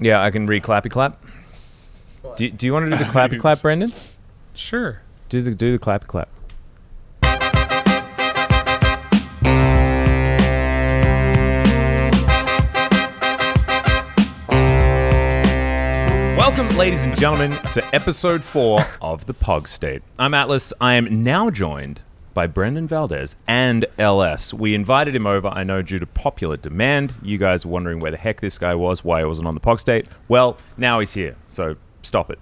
Yeah, I can read clappy clap. Do you want to do the clappy clap, Brendan? Sure. Do the clappy clap. Welcome, ladies and gentlemen, to episode 4 of the POG State. I'm Atlas. I am now joined by Brendan Valdez and LS. We invited him over, I know, due to popular demand. You guys were wondering where the heck this guy was, why he wasn't on the POG State. Well, now he's here, so stop it.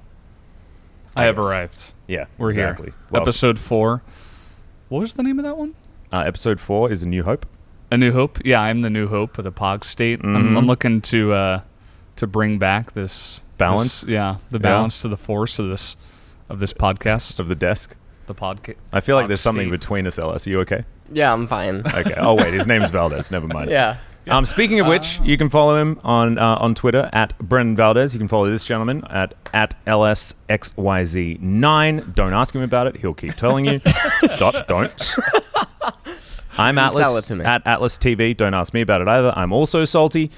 I have arrived. Yeah, we're exactly. here. Well, episode 4. What was the name of that one? Episode 4 is A New Hope. A New Hope? Yeah, I'm the New Hope of the POG State. I'm looking to bring back this balance. The balance to the force of this podcast. Of the desk. The podcast. I feel like there's something between us, LS. Are you okay? Yeah, I'm fine. Okay. Oh, wait. His name's Valdez. Never mind. Yeah. Speaking of which, you can follow him on Twitter at Brendan Valdez. You can follow this gentleman at LSXYZ9. Don't ask him about it. He'll keep telling you. Stop. Don't. I'm Atlas at Atlas TV. Don't ask me about it either. I'm also salty.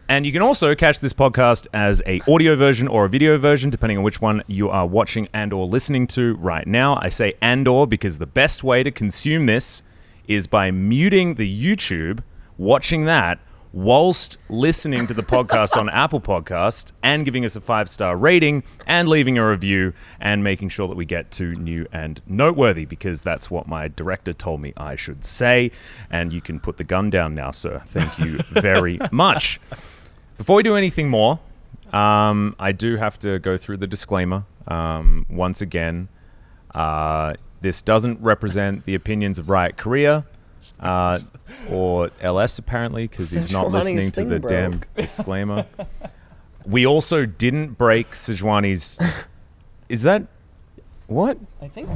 And you can also catch this podcast as a audio version or a video version, depending on which one you are watching and or listening to right now. I say and or because the best way to consume this is by muting the YouTube, watching that, whilst listening to the podcast on Apple Podcasts and giving us a 5-star rating and leaving a review and making sure that we get to new and noteworthy, because that's what my director told me I should say. And you can put the gun down now, sir. Thank you very much. Before we do anything more, I do have to go through the disclaimer. Once again, this doesn't represent the opinions of Riot Korea or LS, apparently, because he's not listening to the damn disclaimer. We also didn't break Sejuani's... Is that... What? I think...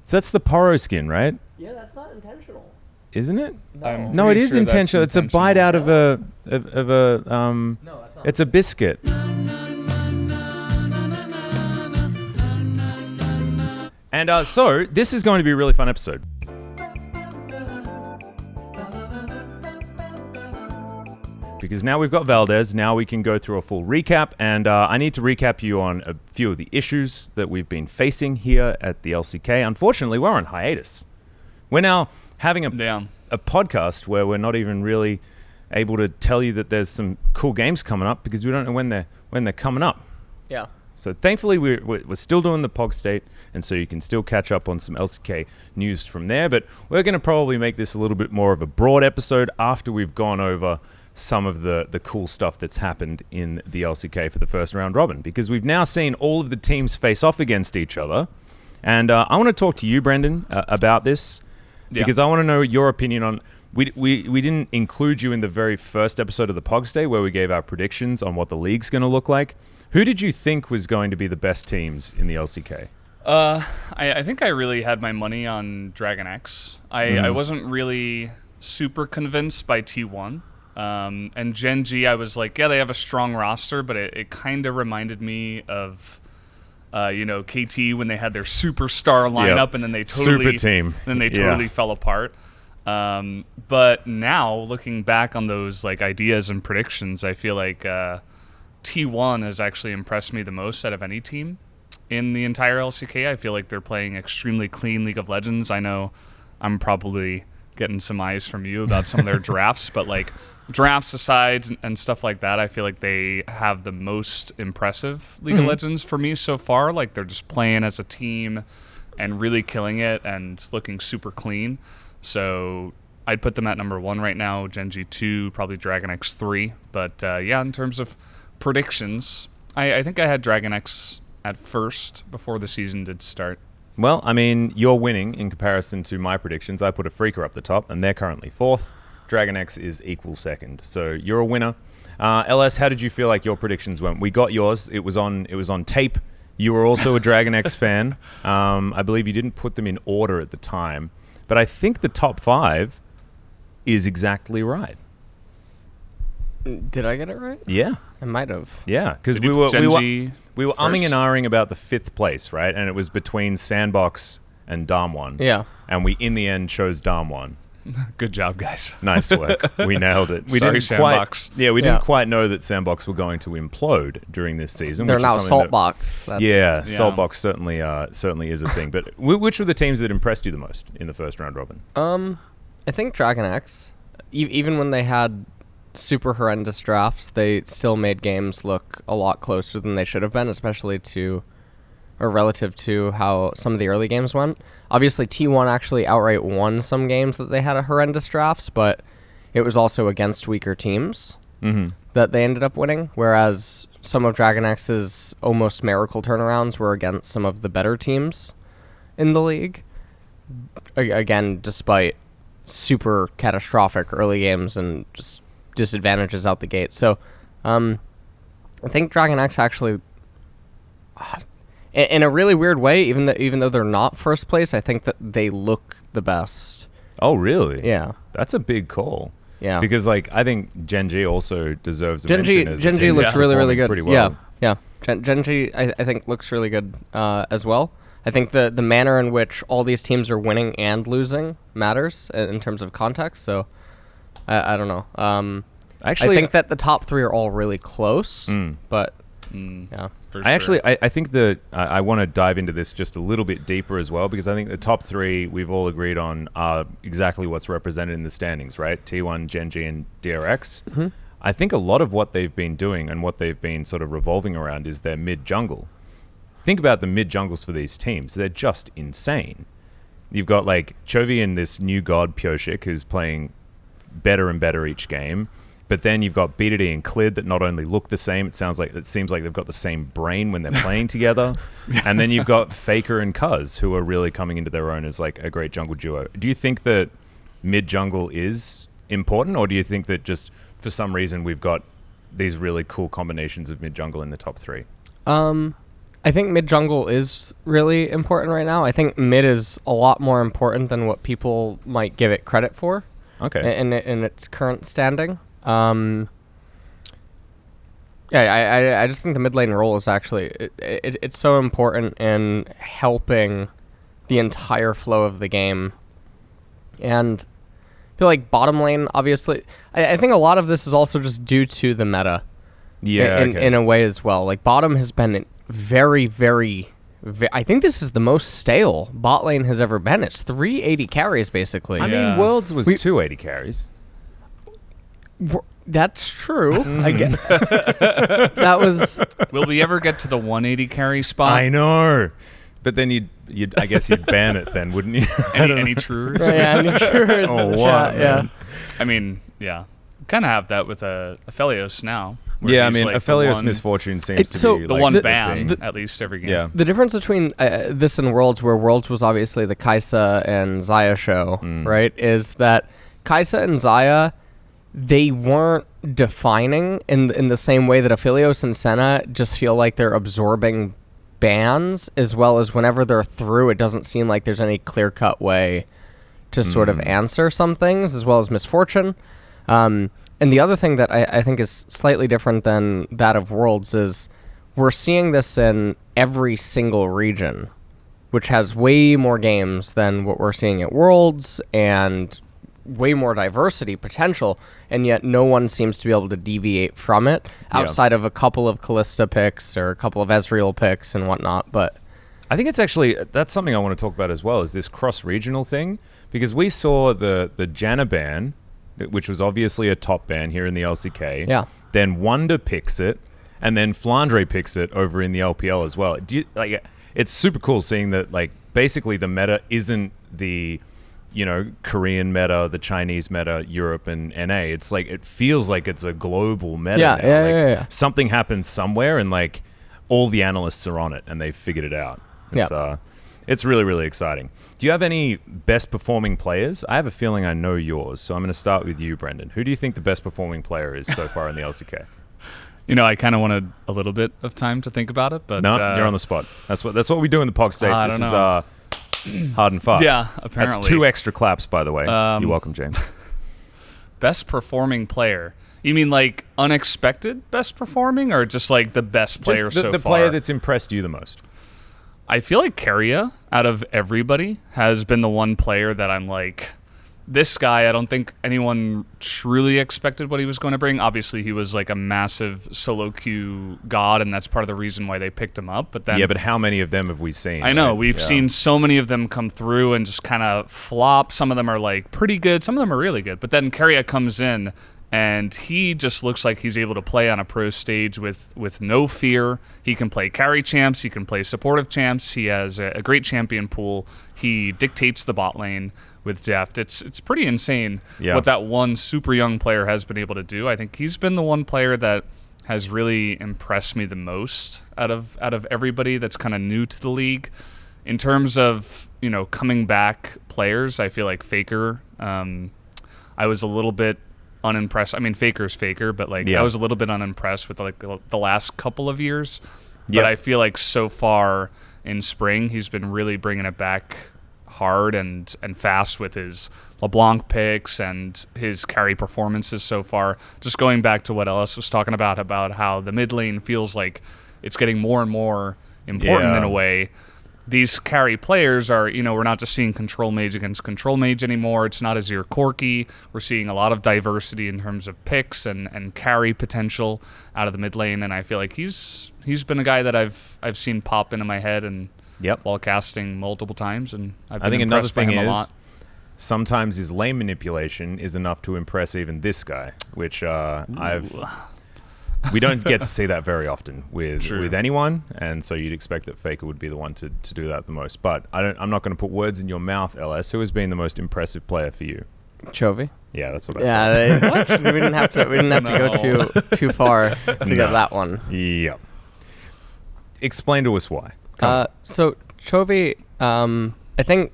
So that's the Poro skin, right? Yeah, that's not intentional. Isn't it? No, it is intentional. It's a bite out of a No, that's not. It's a biscuit. And so this is going to be a really fun episode. Because now we've got Valdez, now we can go through a full recap, and I need to recap you on a few of the issues that we've been facing here at the LCK. Unfortunately, we're on hiatus. We're now having a podcast where we're not even really able to tell you that there's some cool games coming up because we don't know when they're coming up. Yeah. So thankfully we're still doing the POG State, and so you can still catch up on some LCK news from there. But we're going to probably make this a little bit more of a broad episode after we've gone over some of the cool stuff that's happened in the LCK for the first round robin, because we've now seen all of the teams face off against each other. And I want to talk to you, Brendan, about this. Because I want to know your opinion on... We didn't include you in the very first episode of the POG State where we gave our predictions on what the league's going to look like. Who did you think was going to be the best teams in the LCK? I think I really had my money on Dragon X. I wasn't really super convinced by T1. And Gen G, I was like, yeah, they have a strong roster, but it kind of reminded me of... KT when they had their superstar lineup, and then they totally fell apart. But now looking back on those ideas and predictions, I feel like T1 has actually impressed me the most out of any team in the entire LCK. I feel like they're playing extremely clean League of Legends. I know I'm probably getting some eyes from you about some of their drafts, but drafts aside and stuff like that, I feel like they have the most impressive League of Legends for me so far. They're just playing as a team and really killing it and looking super clean. So I'd put them at number 1 right now, Gen G 2, probably Dragon X 3. But in terms of predictions, I think I had Dragon X at first before the season did start. Well, I mean, you're winning in comparison to my predictions. I put a Freaker up the top, and they're currently 4th. Dragon X is equal 2nd. So you're a winner. LS, how did you feel like your predictions went? We got yours. It was on tape. You were also a Dragon X fan. I believe you didn't put them in order at the time. But I think the top 5 is exactly right. Did I get it right? Yeah. I might have. Yeah, because we were umming and ahhing about the 5th place, right? And it was between Sandbox and Damwon. Yeah. And we, in the end, chose Damwon. Good job, guys. Nice work. We nailed it. We Sorry, didn't Sandbox. didn't quite know that Sandbox were going to implode during this season. They're which now is something Saltbox. Saltbox certainly is a thing. But which were the teams that impressed you the most in the first round robin? I think Dragon X, even when they had super horrendous drafts, they still made games look a lot closer than they should have been, especially relative to how some of the early games went. Obviously, T1 actually outright won some games that they had a horrendous drafts, but it was also against weaker teams that they ended up winning, whereas some of Dragon X's almost miracle turnarounds were against some of the better teams in the league. Again, despite super catastrophic early games and just disadvantages out the gate. So I think Dragon X actually... in a really weird way, even though they're not first place, I think that they look the best. Oh, really? Yeah. That's a big call. Yeah. Because, I think Gen G also deserves a mention as Gen G looks really, really good. Pretty well. Yeah. Gen G, I think, looks really good as well. I think the manner in which all these teams are winning and losing matters in terms of context, so I don't know. Actually, I think that the top three are all really close, but... yeah. I think that I want to dive into this just a little bit deeper as well, because I think the top three we've all agreed on are exactly what's represented in the standings, right? T1, Gen G, and DRX. I think a lot of what they've been doing and what they've been sort of revolving around is their mid-jungle. Think about the mid-jungles for these teams. They're just insane. You've got Chovy and this new god, Pyoshik, who's playing better and better each game. But then you've got BDD and Clid that not only look the same, it seems like they've got the same brain when they're playing together. And then you've got Faker and Cuz, who are really coming into their own as a great jungle duo. Do you think that mid-jungle is important, or do you think that just for some reason we've got these really cool combinations of mid-jungle in the top three? I think mid-jungle is really important right now. I think mid is a lot more important than what people might give it credit for. Okay. In its current standing. I just think the mid lane role is actually it's so important in helping the entire flow of the game, and I feel like bottom lane, obviously, I think a lot of this is also just due to the meta. Yeah, in a way as well. Bottom has been very, very. I think this is the most stale bot lane has ever been. It's 380 carries basically. I mean, Worlds was 280 carries. That's true. I guess that was. Will we ever get to the 180 carry spot? I know, but then I guess you'd ban it then, wouldn't you? Any truers? Any truers? Oh, what? Yeah. I mean, yeah, kind of have that with Aphelios now. Yeah, I mean, Aphelios Misfortune seems to be the one ban at least every game. Yeah. The difference between this and Worlds, where Worlds was obviously the Kai'Sa and Xayah show, right, is that Kai'Sa and Xayah, they weren't defining in the same way that Aphelios and Senna just feel like they're absorbing bans, as well as whenever they're through, it doesn't seem like there's any clear-cut way to sort of answer some things, as well as Misfortune. And the other thing that I think is slightly different than that of Worlds is we're seeing this in every single region, which has way more games than what we're seeing at Worlds, and way more diversity potential, and yet no one seems to be able to deviate from it outside of a couple of Kalista picks or a couple of Ezreal picks and whatnot. But I think that's something I want to talk about as well, is this cross-regional thing, because we saw the Janna ban, which was obviously a top ban here in the LCK. Yeah. Then Wonder picks it, and then Flandre picks it over in the LPL as well. It's super cool seeing that basically the meta isn't the Korean meta, the Chinese meta, Europe and NA. It's it feels like it's a global meta now. Yeah. Something happens somewhere and all the analysts are on it and they've figured it out. It's really, really exciting. Do you have any best performing players? I have a feeling I know yours, so I'm going to start with you, Brendan. Who do you think the best performing player is so far in the LCK? I kind of wanted a little bit of time to think about it, but no, you're on the spot. That's what we do in the POG State. This is hard and fast. Yeah, apparently. That's 2 extra claps, by the way. You're welcome, James. Best performing player. You mean unexpected best performing, or just the best player so far? The player that's impressed you the most. I feel like Keria, out of everybody, has been the one player that I'm this guy, I don't think anyone truly expected what he was going to bring. Obviously, he was like a massive solo queue god, and that's part of the reason why they picked him up. But then, yeah, but how many of them have we seen? I know, right? we've seen so many of them come through and just kind of flop. Some of them are like pretty good, some of them are really good. But then Keria comes in, and he just looks like he's able to play on a pro stage with no fear. He can play carry champs, he can play supportive champs. He has a great champion pool. He dictates the bot lane with Deft. It's pretty insane what that one super young player has been able to do. I think he's been the one player that has really impressed me the most out of everybody that's kind of new to the league. In terms of, coming back players, I feel like Faker, I was a little bit unimpressed. I mean, Faker's Faker, but I was a little bit unimpressed with the last couple of years. But I feel like so far in spring, he's been really bringing it back hard and fast with his LeBlanc picks and his carry performances so far. Just going back to what Ellis was talking about how the mid lane feels like it's getting more and more important in a way. These carry players are, we're not just seeing control mage against control mage anymore. It's not Azir Corki. We're seeing a lot of diversity in terms of picks and carry potential out of the mid lane, and I feel like he's been a guy that I've seen pop into my head and while casting multiple times, and I think another thing is sometimes his lane manipulation is enough to impress even this guy, which we don't get to see that very often with anyone, and so you'd expect that Faker would be the one to do that the most. But I'm not going to put words in your mouth, LS. Who has been the most impressive player for you? Chovy. Yeah, that's what I thought. What? We didn't have to go too far to get that one. Yeah. Explain to us why. So Chovy, I think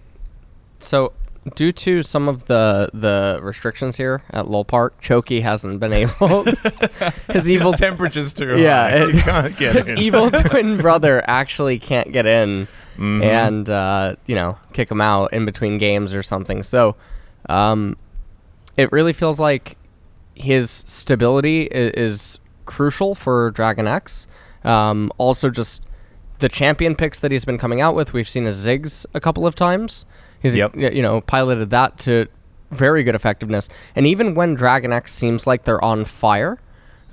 so. Due to some of the restrictions here at Lowell Park, Choki hasn't been able. His evil temperature's too high. You can't get his evil twin brother actually can't get in, and kick him out in between games or something. So, it really feels like his stability is crucial for Dragon X. Also, just the champion picks that he's been coming out with. We've seen his Ziggs a couple of times. He's piloted that to very good effectiveness. And even when Dragon X seems like they're on fire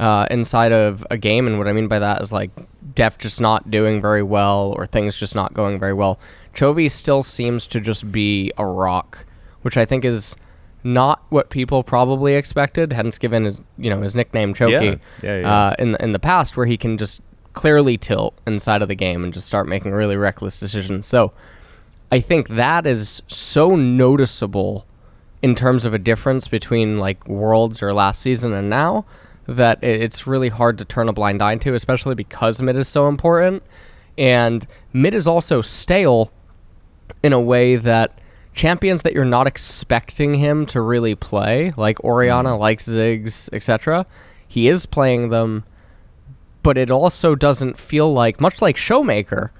inside of a game, and what I mean by that is like Def just not doing very well or things just not going very well, Chovy still seems to just be a rock, which I think is not what people probably expected, hence given his nickname Choki in the past, where he can just clearly tilt inside of the game and just start making really reckless decisions. So I think that is so noticeable in terms of a difference between like Worlds or last season and now that it's really hard to turn a blind eye to, especially because mid is so important. And mid is also stale in a way that champions that you're not expecting him to really play, like Orianna, like Ziggs, etc., he is playing them, but it also doesn't feel like, much like Showmaker,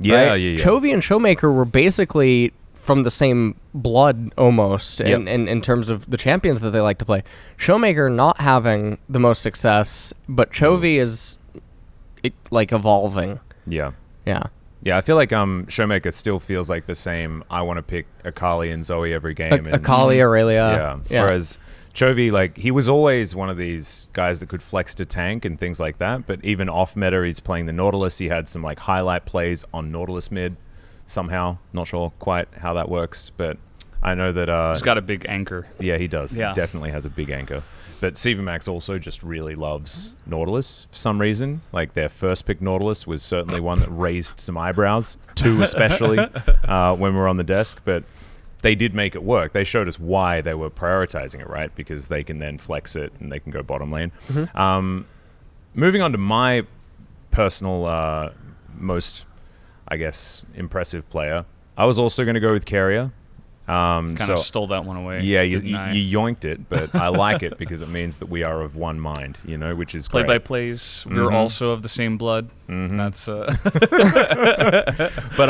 right? Chovy and Showmaker were basically from the same blood almost in terms of the champions that they like to play. Showmaker not having the most success, but Chovy is evolving. Yeah, I feel like Showmaker still feels like the same. I want to pick Akali and Zoe every game. Akali, Aurelia. Yeah. Whereas Chovy, he was always one of these guys that could flex to tank and things like that. But even off meta, he's playing the Nautilus. He had some highlight plays on Nautilus mid somehow. Not sure quite how that works, but I know that he's got a big anchor. Yeah, he does. Yeah. He definitely has a big anchor. But Max also just really loves Nautilus for some reason. Their first pick Nautilus was certainly one that raised some eyebrows, two especially, when we were on the desk. But they did make it work. They showed us why they were prioritizing it, right? Because they can then flex it and they can go bottom lane. Moving on to my personal most, I guess, impressive player, I was also going to go with Keria. Kind of stole that one away. Yeah, you yoinked it, but I like it because it means that we are of one mind, which is great. Play-by-plays, we're also of the same blood. That's But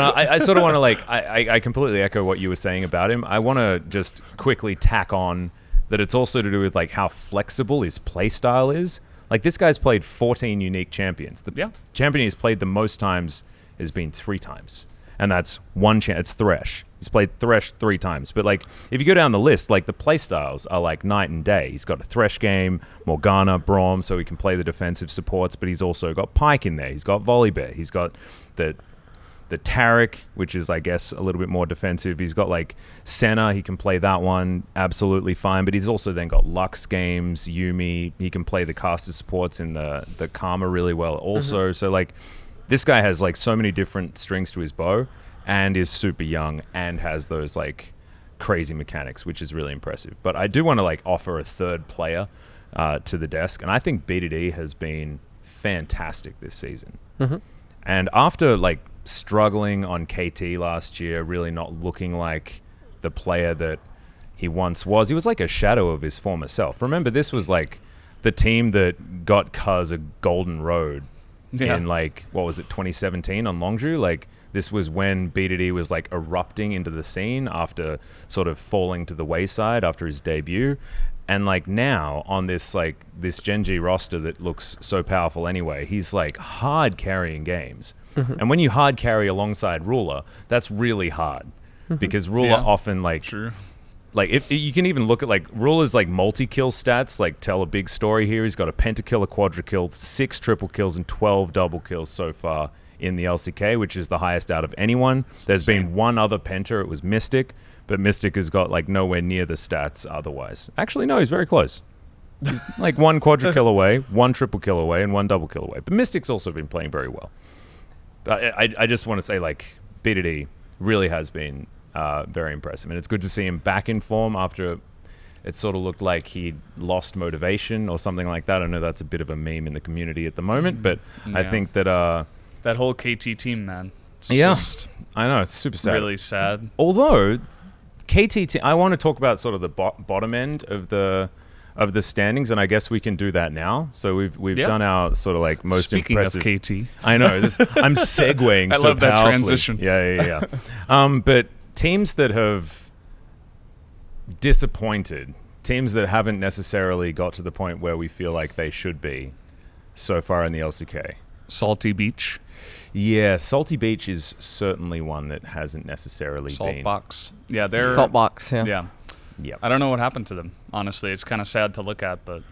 I sort of want to I completely echo what you were saying about him. I want to just quickly tack on that it's also to do with how flexible his play style is. This guy's played 14 unique champions. The champion he's played the most times has been 3 times. And that's it's Thresh, He's played Thresh 3 times. But, like, if you go down the list, like, the playstyles are, like, night and day. He's got a Thresh game, Morgana, Braum, so he can play the defensive supports, but he's also got Pyke in there. He's got Volibear. He's got the Taric, which is, I guess, a little bit more defensive. He's got, like, Senna. He can play that one absolutely fine. But he's also then got Lux games, Yuumi. He can play the caster supports in the Karma really well also. So, like, this guy has, like, so many different strings to his bow and is super young and has those, like, crazy mechanics, which is really impressive. But I do want to, like, offer a third player to the desk. And I think BDD has been fantastic this season. And after, like, struggling on KT last year, really not looking like the player that he once was. He was like a shadow of his former self. Remember, this was like the team that got Cuz a golden road in, like, what was it, 2017 on Longzhu? Like, this was when BDD was, like, erupting into the scene after sort of falling to the wayside after his debut. And, like, now on this, like, this Gen G roster that looks so powerful anyway, he's, like, hard carrying games. And when you hard carry alongside Ruler, that's really hard because Ruler often, like, like, if you can even look at, like, Ruler's, like, multi-kill stats, like, tell a big story here. He's got a pentakill, a quadra-kill, 6 triple kills, and 12 double kills so far in the LCK, which is the highest out of anyone. There's been one other penta. It was Mystic, but Mystic has got, like, nowhere near the stats otherwise. Actually, no, he's very close. He's, like, 1 quadra-kill away, 1 triple kill away, and 1 double kill away. But Mystic's also been playing very well. I just want to say, like, BDD really has been very impressive. And it's good to see him back in form after it sort of looked like he'd lost motivation or something like that. I know that's a bit of a meme in the community at the moment, but I think that... that whole KT team, man. I know. It's super sad. Really sad. Although, KT team... I want to talk about sort of the bottom end of the standings, and I guess we can do that now. So we've done our sort of, like, most impressive. Speaking of KT, I know I'm segueing. I so love that powerfully. transition. Yeah. But teams that have disappointed, teams that haven't necessarily got to the point where we feel like they should be so far in the LCK. Salty Beach. Yeah, Salty Beach is certainly one that hasn't necessarily been. Saltbox. Yeah, they're Saltbox. Yeah. Yeah. I don't know what happened to them. Honestly, it's kind of sad to look at, but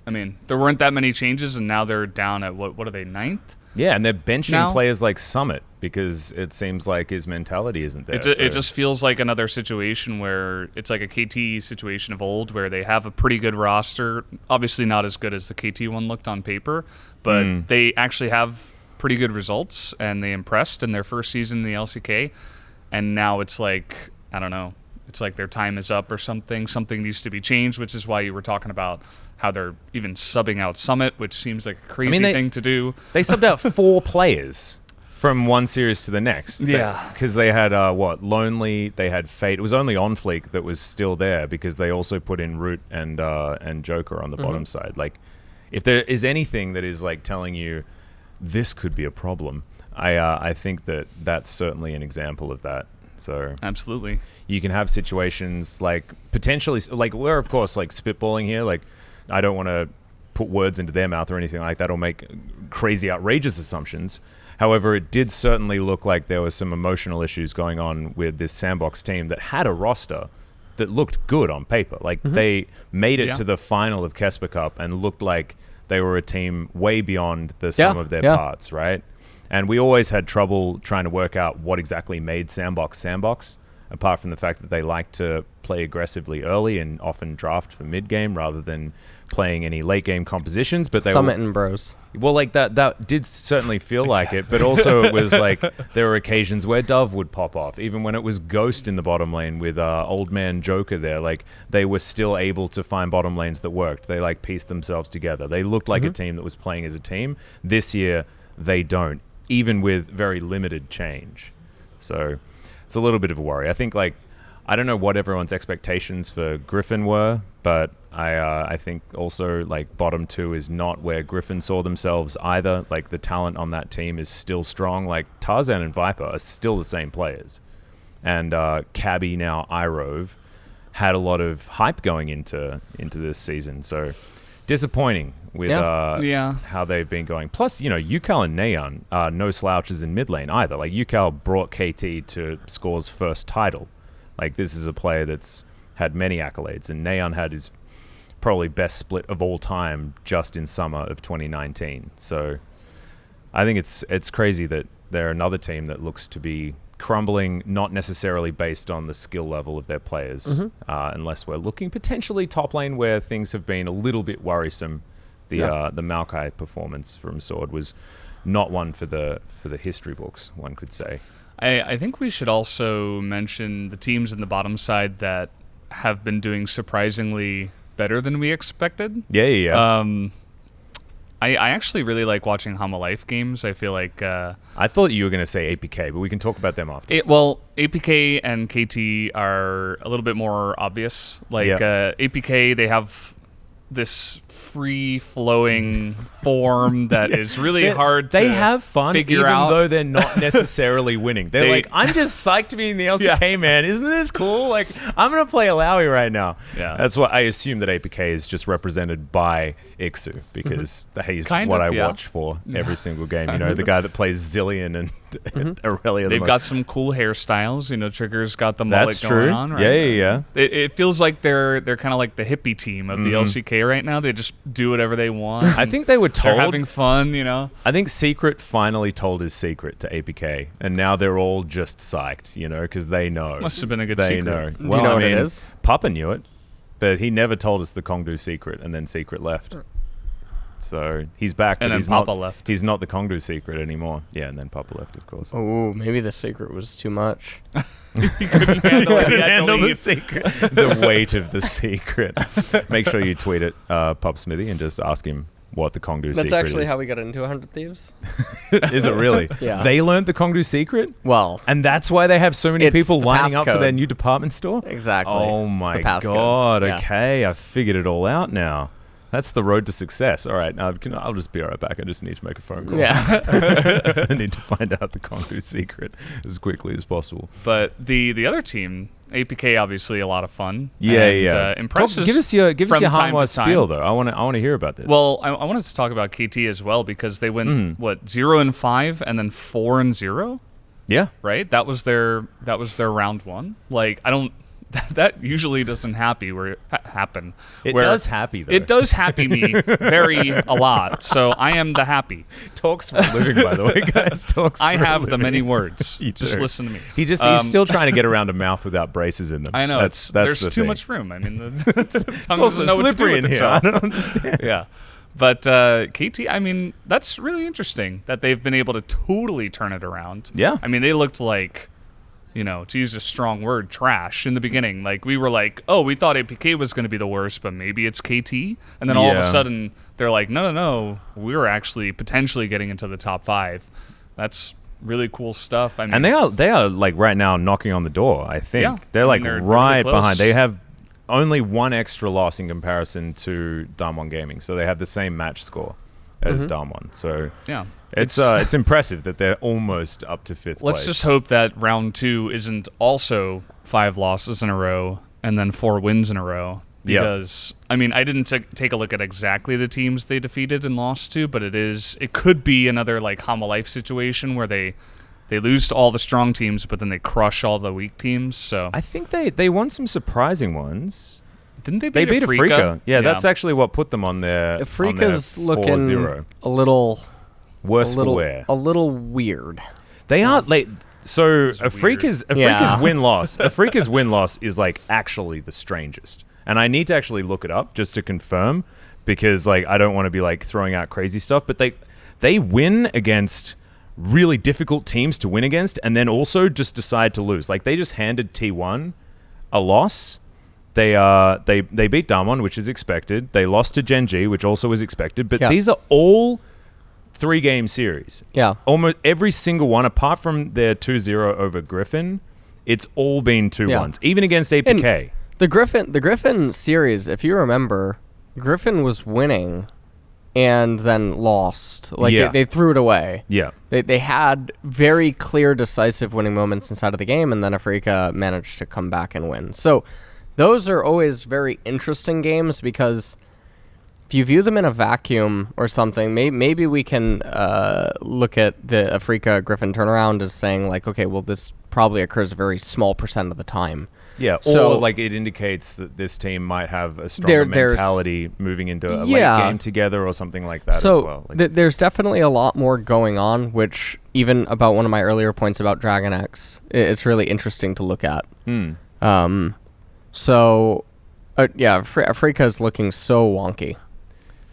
I mean, there weren't that many changes, and now they're down at what are they, 9th? Yeah, and they're benching now? players like Summit because it seems like his mentality isn't there. It just feels like another situation where it's like a KT situation of old, where they have a pretty good roster. Obviously, not as good as the KT one looked on paper, but they actually have pretty good results, and they impressed in their first season in the LCK. And now it's like, I don't know. It's like their time is up or something. Something needs to be changed, which is why you were talking about how they're even subbing out Summit, which seems like a crazy thing to do. They subbed out 4 players from one series to the next. Yeah. Because they had, Lonely, they had Fate. It was only OnFleek that was still there because they also put in Root and Joker on the bottom side. Like, if there is anything that is, like, telling you this could be a problem, I think that that's certainly an example of that. So absolutely, you can have situations like potentially, like, we're of course, like, spitballing here. Like, I don't want to put words into their mouth or anything like that or make crazy, outrageous assumptions. However, it did certainly look like there were some emotional issues going on with this Sandbox team that had a roster that looked good on paper. Like, they made it to the final of Kesper Cup and looked like they were a team way beyond the sum of their parts, right? And we always had trouble trying to work out what exactly made Sandbox, apart from the fact that they like to play aggressively early and often draft for mid-game rather than playing any late-game compositions. But they Summit and Bros. Well, like, that did certainly feel like it, but also it was like there were occasions where Dove would pop off. Even when it was Ghost in the bottom lane with Old Man Joker there, like, they were still able to find bottom lanes that worked. They, like, pieced themselves together. They looked like a team that was playing as a team. This year, they don't, even with very limited change. So it's a little bit of a worry. I think, like, I don't know what everyone's expectations for Griffin were, but I think also, like, bottom 2 is not where Griffin saw themselves either. Like, the talent on that team is still strong. Like, Tarzan and Viper are still the same players. And Cabby, now iRove, had a lot of hype going into this season. So disappointing with how they've been going. Plus, UCal and Neon are no slouches in mid lane either. Like, UCal brought KT to Score's first title. Like, this is a player that's had many accolades, and Neon had his probably best split of all time just in summer of 2019. So I think it's crazy that they're another team that looks to be crumbling, not necessarily based on the skill level of their players, unless we're looking potentially top lane where things have been a little bit worrisome. The Maokai performance from Sword was not one for the history books, one could say. I think we should also mention the teams in the bottom side that have been doing surprisingly better than we expected. Yeah. I actually really like watching Life games. I feel like... I thought you were going to say APK, but we can talk about them after. APK and KT are a little bit more obvious. APK, they have this free-flowing form that is really hard to have fun figure out. Even though they're not necessarily winning. They're like, I'm just psyched to be in the LCK, man. Isn't this cool? Like, I'm going to play Alawi right now. Yeah. That's what I assume that APK is just represented by Ixu, because he's what I watch for every single game. The guy that plays Zillion and Aurelia. They've got some cool hairstyles. Trigger's got the mullet going on, right? Yeah. It feels like they're kind of like the hippie team of the LCK right now. They just do whatever they want. I think they were told. They're having fun, I think Secret finally told his secret to APK, and now they're all just psyched, because they know. Must have been a good secret. They know. Do you know what it is? Papa knew it, but he never told us the Kongdu secret, and then Secret left. So he's back, and but then Papa left. He's not the Kongdu secret anymore. Yeah, and then Papa left, of course. Oh, maybe the secret was too much. He couldn't handle the secret. The weight of the secret. Make sure you tweet it, Pup Smithy, and just ask him what the Kongdu secret is. That's actually how we got into 100 Thieves. Is it really? Yeah. They learned the Kongdu secret? Well. And that's why they have so many people lining up for their new department store? Exactly. Oh my God. Okay, I figured it all out now. That's the road to success. All right, I'll just be right back. I just need to make a phone call. Yeah. I need to find out the Kongdu secret as quickly as possible. But the other team, APK, obviously a lot of fun. Yeah. Impresses. Give us your Hanwha spiel though. I want to hear about this. Well, I wanted to talk about KT as well, because they went 0-5 and then 4-0. Yeah. Right. That was their round one. Like, I don't. That usually doesn't happen. It does happy, though. It does happy me a lot. So I am the happy. Talks for a living, by the way, guys. I have the many words. Just listen to me. He's still trying to get around a mouth without braces in them. I know. There's too much room. I mean, it's also slippery in here. I don't understand. Yeah. But KT, I mean, that's really interesting that they've been able to totally turn it around. Yeah. I mean, they looked like, to use a strong word, trash in the beginning. Like, we were like, oh, we thought APK was going to be the worst, but maybe it's KT. And then all of a sudden, they're like, no, we're actually potentially getting into the top 5. That's really cool stuff. I mean, and they are like right now knocking on the door, I think. Yeah. They're like they're right really behind. They have only one extra loss in comparison to Damwon Gaming. So they have the same match score as Damwon. So yeah. It's impressive that they're almost up to 5th place. Let's just hope that round 2 isn't also 5 losses in a row and then 4 wins in a row. Because, I mean, I didn't take a look at exactly the teams they defeated and lost to, but it could be another like Life situation where they lose to all the strong teams, but then they crush all the weak teams. So I think they won some surprising ones. Didn't they beat Afrika? Yeah, that's actually what put them on their Afrika's on their 4-0. Looking a little... Worse for wear. A little weird. They are like so. Afrika's win-loss. Afrika's win-loss is like actually the strangest, and I need to actually look it up just to confirm, because like I don't want to be like throwing out crazy stuff. But they win against really difficult teams to win against, and then also just decide to lose. Like they just handed T1 a loss. They beat Damwon, which is expected. They lost to Gen G, which also was expected. But these are all 3-game series. Yeah. Almost every single one, apart from their 2-0 over Griffin, it's all been 2-1s, even against APK. And the Griffin series, if you remember, Griffin was winning and then lost. Like they threw it away. Yeah. They had very clear, decisive winning moments inside of the game, and then Afrika managed to come back and win. So those are always very interesting games because if you view them in a vacuum or something, maybe we can look at the Afrika Griffin turnaround as saying like, okay, well, this probably occurs a very small % of the time. Yeah, so, or like it indicates that this team might have a stronger mentality moving into a late game together or something like that as well. Like, there's definitely a lot more going on, which even about one of my earlier points about Dragon X, it's really interesting to look at. Afrika is looking so wonky.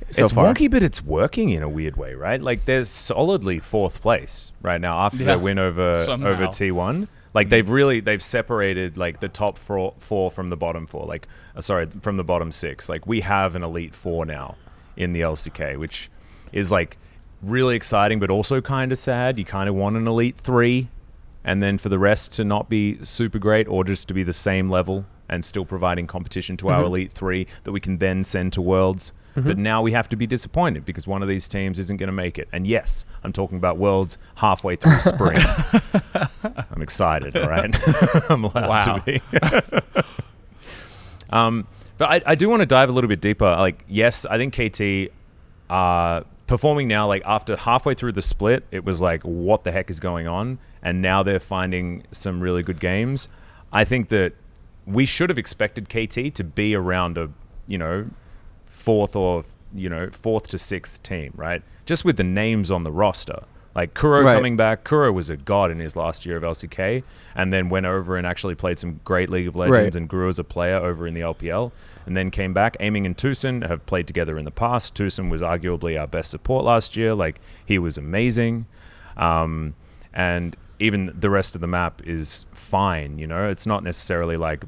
It's wonky, but it's working in a weird way, right? Like they're solidly 4th place right now after their win over T1. Like they've separated like the top 4 from the bottom 4. Like from the bottom 6. Like we have an elite 4 now in the LCK, which is like really exciting, but also kind of sad. You kind of want an elite 3, and then for the rest to not be super great or just to be the same level and still providing competition to our elite 3 that we can then send to Worlds. But now we have to be disappointed because one of these teams isn't going to make it. And yes, I'm talking about Worlds halfway through spring. I'm excited, all right? I'm allowed to be. But I do want to dive a little bit deeper. Like, yes, I think KT are performing now. Like, after halfway through the split, it was like, what the heck is going on? And now they're finding some really good games. I think that we should have expected KT to be around a, 4th or 4th to 6th team, right? Just with the names on the roster. Like Kuro coming back. Kuro was a god in his last year of LCK, and then went over and actually played some great League of Legends and grew as a player over in the LPL, and then came back. Aiming and Tucson have played together in the past. Tucson was arguably our best support last year. Like, he was amazing. And even the rest of the map is fine, It's not necessarily like...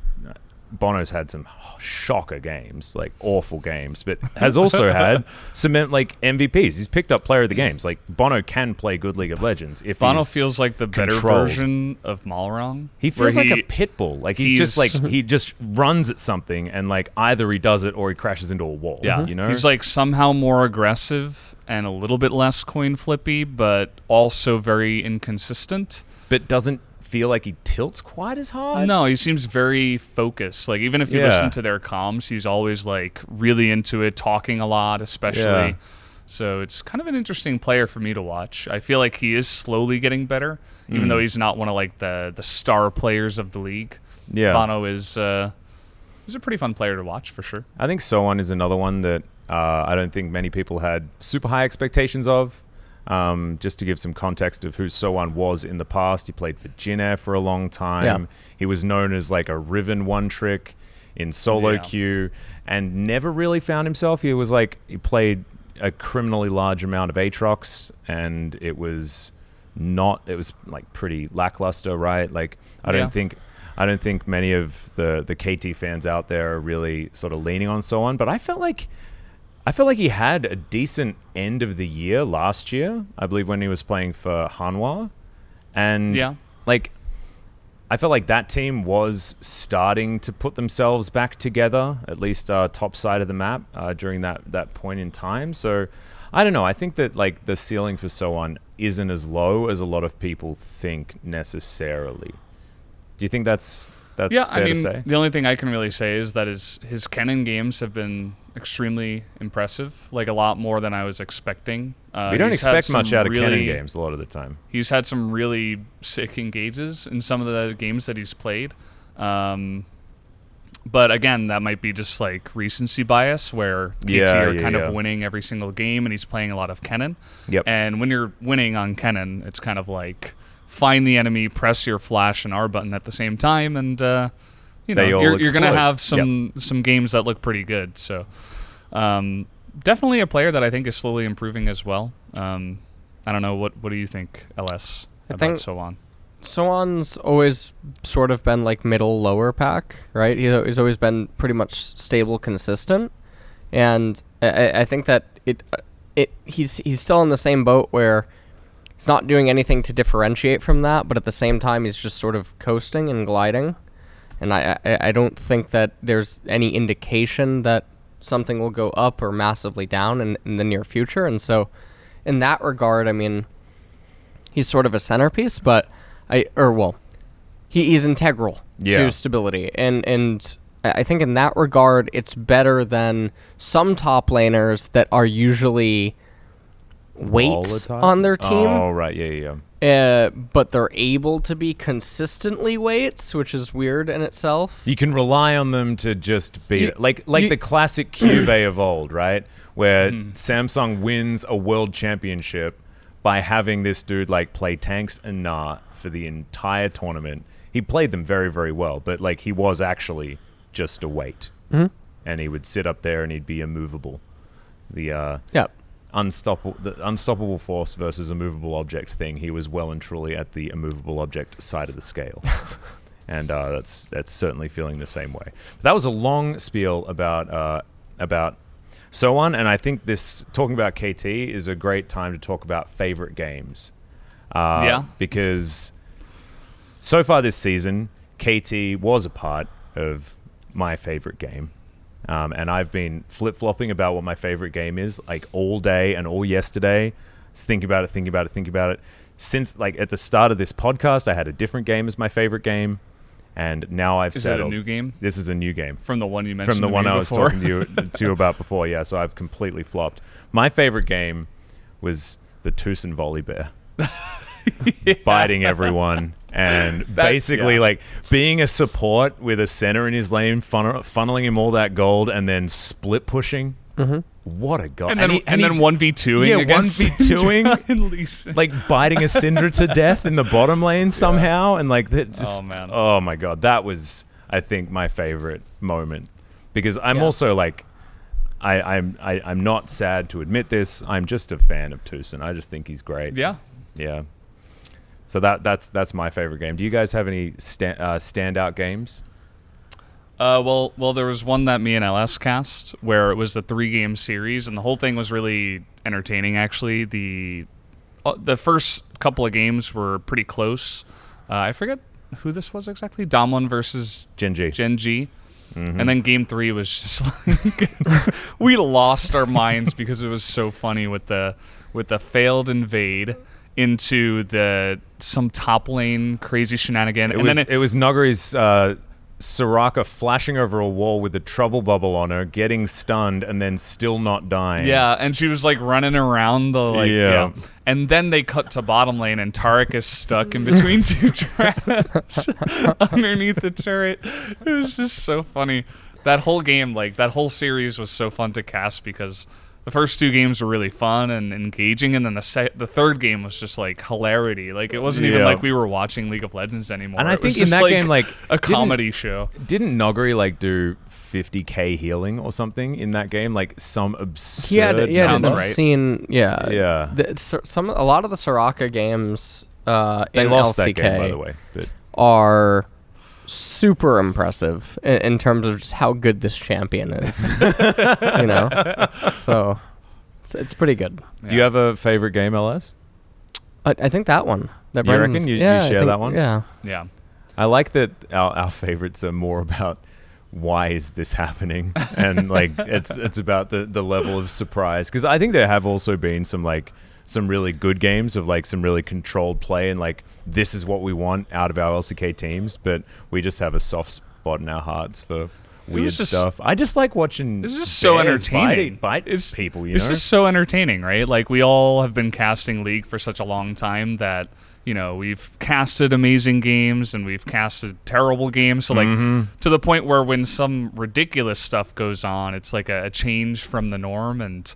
Bono's had some shocker games, like awful games, but has also had some like MVPs. He's picked up player of the games. Like, Bono can play good League of Legends. If Bono feels like the better version of Malrong. He feels like a pit bull. Like he's just like he just runs at something and like either he does it or he crashes into a wall. Yeah, he's like somehow more aggressive and a little bit less coin flippy, but also very inconsistent. But doesn't feel like he tilts quite as hard. No, he seems very focused. Like, even if you listen to their comms, he's always like really into it, talking a lot, especially. Yeah. So it's kind of an interesting player for me to watch. I feel like he is slowly getting better, even though he's not one of like the star players of the league. Yeah, Bono is a pretty fun player to watch for sure. I think Soan is another one that I don't think many people had super high expectations of. Just to give some context of who Soan was in the past, he played for Jin for a long time. Yeah. He was known as like a Riven one-trick in solo queue and never really found himself. He played a criminally large amount of Aatrox, and it was like pretty lackluster, right? Like, I don't think many of the KT fans out there are really sort of leaning on Soan, but I felt like he had a decent end of the year last year, I believe, when he was playing for Hanwha. And I felt like that team was starting to put themselves back together, at least top side of the map during that point in time. So I don't know. I think that like the ceiling for Soan isn't as low as a lot of people think necessarily. Do you think that's fair to say? The only thing I can really say is that his Kennen games have been extremely impressive, like a lot more than I was expecting. We don't expect much out of Kennen games a lot of the time. He's had some really sick engages in some of the games that he's played. But again, that might be just like recency bias where KT are kind of winning every single game and he's playing a lot of Kennen. Yep. And when you're winning on Kennen, it's kind of like find the enemy, press your flash and R button at the same time, and you're going to have some games that look pretty good. So definitely a player that I think is slowly improving as well. I don't know, what do you think, LS, about Soan? Soan's always sort of been like middle lower pack, right? He's always been pretty much stable, consistent, and I think that he's still in the same boat where he's not doing anything to differentiate from that, but at the same time he's just sort of coasting and gliding. And I don't think that there's any indication that something will go up or massively down in the near future. And so in that regard, I mean, he's sort of a centerpiece, but he's integral to stability. And I think in that regard, it's better than some top laners that are usually weights on their team. Oh, right. Yeah. But they're able to be consistently weights, which is weird in itself. You can rely on them to just be like the classic QV of old, right? Where Samsung wins a world championship by having this dude like play tanks and Gnar for the entire tournament. He played them very, very well, but like he was actually just a weight. And he would sit up there and he'd be immovable. The unstoppable force versus immovable object thing. He was well and truly at the immovable object side of the scale. And that's certainly feeling the same way. But that was a long spiel about so on, and I think this talking about KT is a great time to talk about favorite games. Because so far this season, KT was a part of my favorite game. And I've been flip-flopping about what my favorite game is, like all day and all yesterday. Just thinking about it. Since like at the start of this podcast, I had a different game as my favorite game. And now I've settled. Is it a new game? This is a new game. From the one you mentioned. From the one I was talking to you about before, yeah. So I've completely flopped. My favorite game was the Tucson Volley Bear. Biting everyone and basically like being a support with a center in his lane, funneling him all that gold and then split pushing. What a god! And then 1v2ing. Yeah, 1v2ing. Like biting a Syndra to death in the bottom lane somehow, and like that. Just, oh my god, that was I think my favorite moment because I'm also like. I'm not sad to admit this. I'm just a fan of Tucson. I just think he's great. Yeah. So that's my favorite game. Do you guys have any standout games? Well, there was one that me and LS cast where it was a 3-game series, and the whole thing was really entertaining. Actually, the first couple of games were pretty close. I forget who this was exactly. Domlin versus Gen G. And then game 3 was just like we lost our minds because it was so funny with the failed invade into some top lane crazy shenanigan. It was Nuggery's Soraka flashing over a wall with a trouble bubble on her, getting stunned, and then still not dying. Yeah, and she was like running around And then they cut to bottom lane, and Taric is stuck in between two traps underneath the turret. It was just so funny. That whole game, like that whole series, was so fun to cast because the first 2 games were really fun and engaging, and then the third game was just like hilarity. Like it wasn't even like we were watching League of Legends anymore. And I think in that game, like a comedy show. Didn't Nuggery like do 50k healing or something in that game? Like some absurd. Yeah, sounds right. A lot of the Soraka games they in lost LCK that game, by the way, but are super impressive in terms of just how good this champion is. So it's pretty good. Do you have a favorite game, LS? I think that one. That you reckon you share that one? Yeah. I like that our favorites are more about why is this happening, and like it's about the level of surprise, because I think there have also been some really good games of like some really controlled play and like this is what we want out of our LCK teams, but we just have a soft spot in our hearts for weird stuff. I just like watching. It's just so entertaining. Bite people, it's just so entertaining, right? Like we all have been casting League for such a long time that we've casted amazing games and we've casted terrible games. So like to the point where when some ridiculous stuff goes on, it's like a change from the norm, and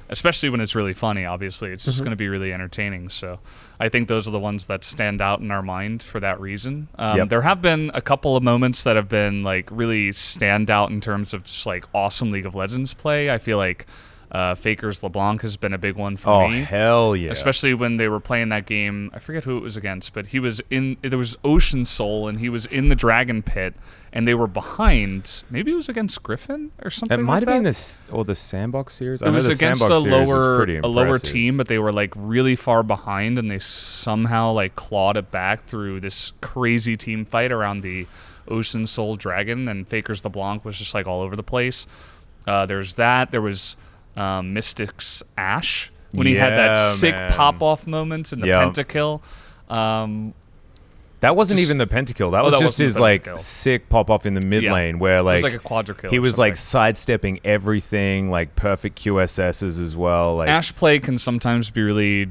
especially when it's really funny, obviously, it's just going to be really entertaining. So I think those are the ones that stand out in our mind for that reason. There have been a couple of moments that have been like really stand out in terms of just like awesome League of Legends play. I feel like Faker's LeBlanc has been a big one for me. Oh, hell yeah. Especially when they were playing that game. I forget who it was against, but there was Ocean Soul, and he was in the Dragon Pit, and they were behind. Maybe it was against Griffin or something. It might have been the Sandbox series. It was against a lower team, but they were like really far behind, and they somehow like clawed it back through this crazy team fight around the Ocean Soul Dragon, and Faker's LeBlanc was just like all over the place. There's that. There was Mystic's Ashe when he had that sick pop-off moment in the pentakill. That wasn't even the pentakill. That was just his like sick pop off in the mid lane where like it was like a quadra kill. He was like sidestepping everything, like perfect QSSs as well. Like Ashe play can sometimes be really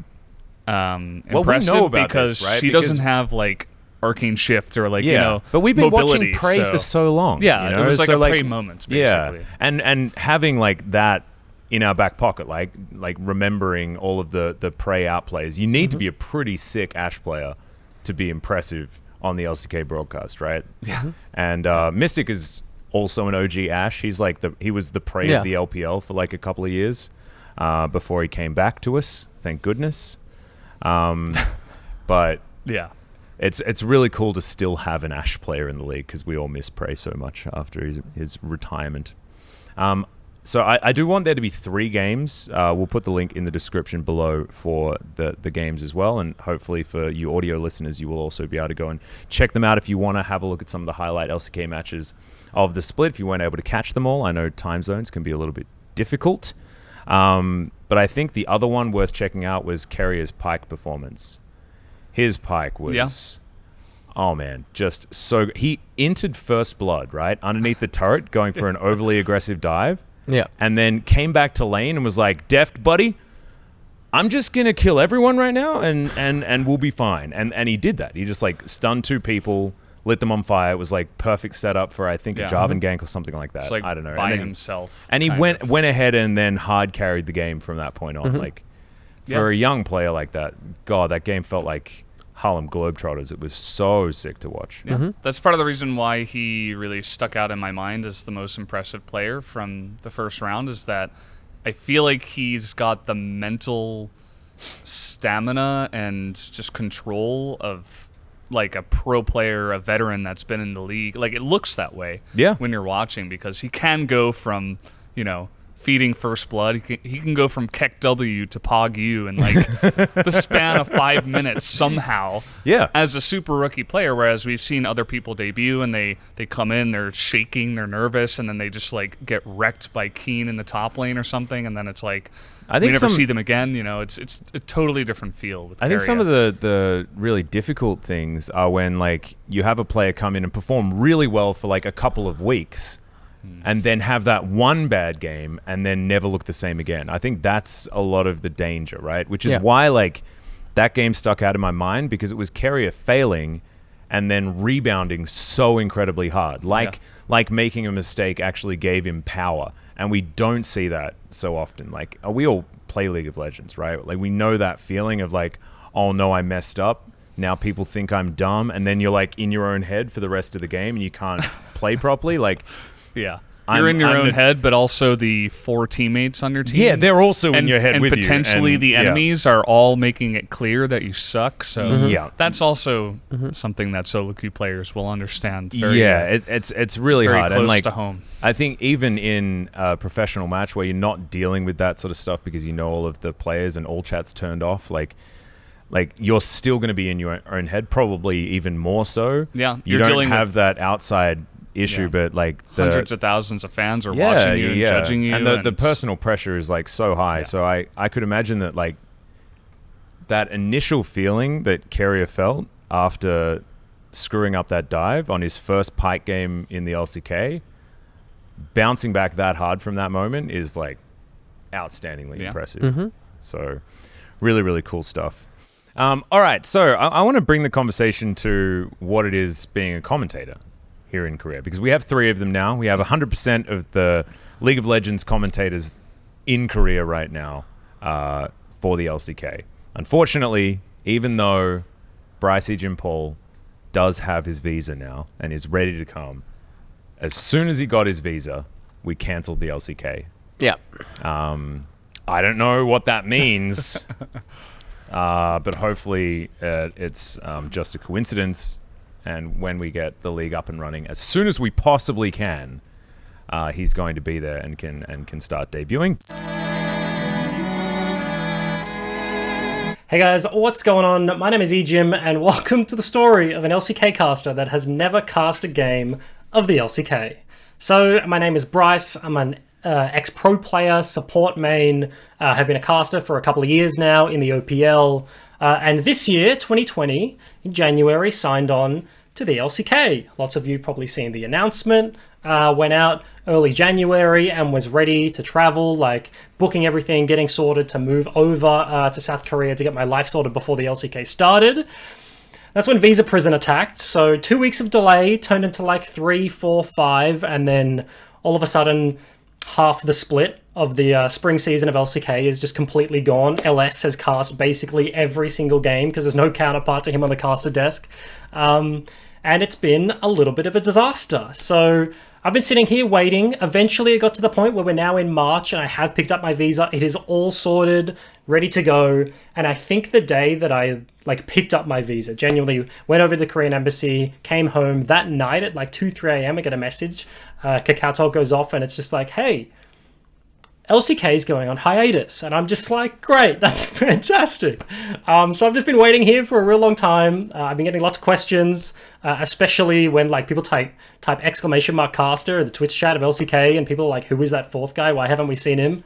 impressive we know about because this, right? She doesn't have like arcane shift or like but we've been mobility, watching Prey for so long. Yeah, you know? it was like a Prey moment, basically. Yeah, and having like that in our back pocket, like remembering all of the Prey outplays, you need to be a pretty sick Ashe player to be impressive on the LCK broadcast, right? Yeah. And Mystic is also an OG Ashe. He's like he was the Prey of the LPL for like a couple of years before he came back to us. Thank goodness. But yeah, it's really cool to still have an Ashe player in the league because we all miss Prey so much after his retirement. So I do want there to be 3 games. We'll put the link in the description below for the games as well. And hopefully for you audio listeners, you will also be able to go and check them out if you want to have a look at some of the highlight LCK matches of the split. If you weren't able to catch them all, I know time zones can be a little bit difficult. But I think the other one worth checking out was Carrier's Pyke performance. His Pyke was... Oh, man, just so... He entered first blood, right? Underneath the turret, going for an overly aggressive dive. Yeah. And then came back to lane and was like, "Deft, buddy, I'm just going to kill everyone right now and we'll be fine." And he did that. He just like stunned 2 people, lit them on fire. It was like perfect setup for, I think, a Jarvan gank or something like that. It's like I don't know. By himself. And he went ahead and then hard carried the game from that point on. Like for a young player like that, God, that game felt like Harlem Globetrotters. It was so sick to watch. Yeah. That's part of the reason why he really stuck out in my mind as the most impressive player from the first round, is that I feel like he's got the mental stamina and just control of like a pro player, a veteran that's been in the league. Like, it looks that way when you're watching, because he can go from, feeding first blood. He can go from Keck W to POG U in like the span of 5 minutes somehow. Yeah. As a super rookie player, whereas we've seen other people debut and they come in, they're shaking, they're nervous, and then they just like get wrecked by Keen in the top lane or something, and then it's like we never see them again. It's a totally different feel with I think some of the really difficult things are when like you have a player come in and perform really well for like a couple of weeks, and then have that one bad game and then never look the same again. I think that's a lot of the danger, right? Which is why like that game stuck out in my mind, because it was Carrier failing and then rebounding so incredibly hard. Like making a mistake actually gave him power. And we don't see that so often. Like, we all play League of Legends, right? Like, we know that feeling of like, oh no, I messed up. Now people think I'm dumb. And then you're like in your own head for the rest of the game and you can't play properly. Like, yeah. You're in your own head, but also the 4 teammates on your team. Yeah, they're also in your head with you. And potentially the enemies are all making it clear that you suck. So that's also something that solo queue players will understand. It's really very hard. Close and like, to home. I think even in a professional match where you're not dealing with that sort of stuff because you know all of the players and all chat's turned off, like you're still going to be in your own head, probably even more so. Yeah, you don't have that outside issue, but like hundreds of thousands of fans are watching you and judging you, and the personal pressure is like so high. So I could imagine that like that initial feeling that Carrier felt after screwing up that dive on his first Pyke game in the LCK, bouncing back that hard from that moment is like outstandingly impressive. So really, really cool stuff. All right, so I want to bring the conversation to what it is being a commentator here in Korea, because we have 3 of them now. We have 100% of the League of Legends commentators in Korea right now for the LCK. Unfortunately, even though Bryce Egym Paul does have his visa now and is ready to come, as soon as he got his visa, we cancelled the LCK. Yeah. I don't know what that means, but hopefully it's just a coincidence. And when we get the league up and running, as soon as we possibly can, he's going to be there and can start debuting. Hey guys, what's going on? My name is Egym, and welcome to the story of an LCK caster that has never cast a game of the LCK. So, my name is Bryce. I'm an ex-pro player, support main. Have been a caster for a couple of years now in the OPL. And this year, 2020, in January, signed on to the LCK. Lots of you probably seen the announcement. Went out early January and was ready to travel, like booking everything, getting sorted to move over to South Korea to get my life sorted before the LCK started. That's when visa prison attacked. So 2 weeks of delay turned into like 3, 4, 5, and then all of a sudden half the split of the spring season of LCK is just completely gone. LS has cast basically every single game because there's no counterpart to him on the caster desk. And it's been a little bit of a disaster. So I've been sitting here waiting. Eventually it got to the point where we're now in March and I have picked up my visa. It is all sorted, ready to go. And I think the day that I picked up my visa, genuinely went over to the Korean embassy, came home that night at like 2, 3 a.m. I get a message. KakaoTalk goes off and it's just like, hey, LCK is going on hiatus. And I'm just like, great, that's fantastic. So I've just been waiting here for a real long time. I've been getting lots of questions, especially when like people type !caster in the Twitch chat of LCK and people are like, who is that fourth guy? Why haven't we seen him?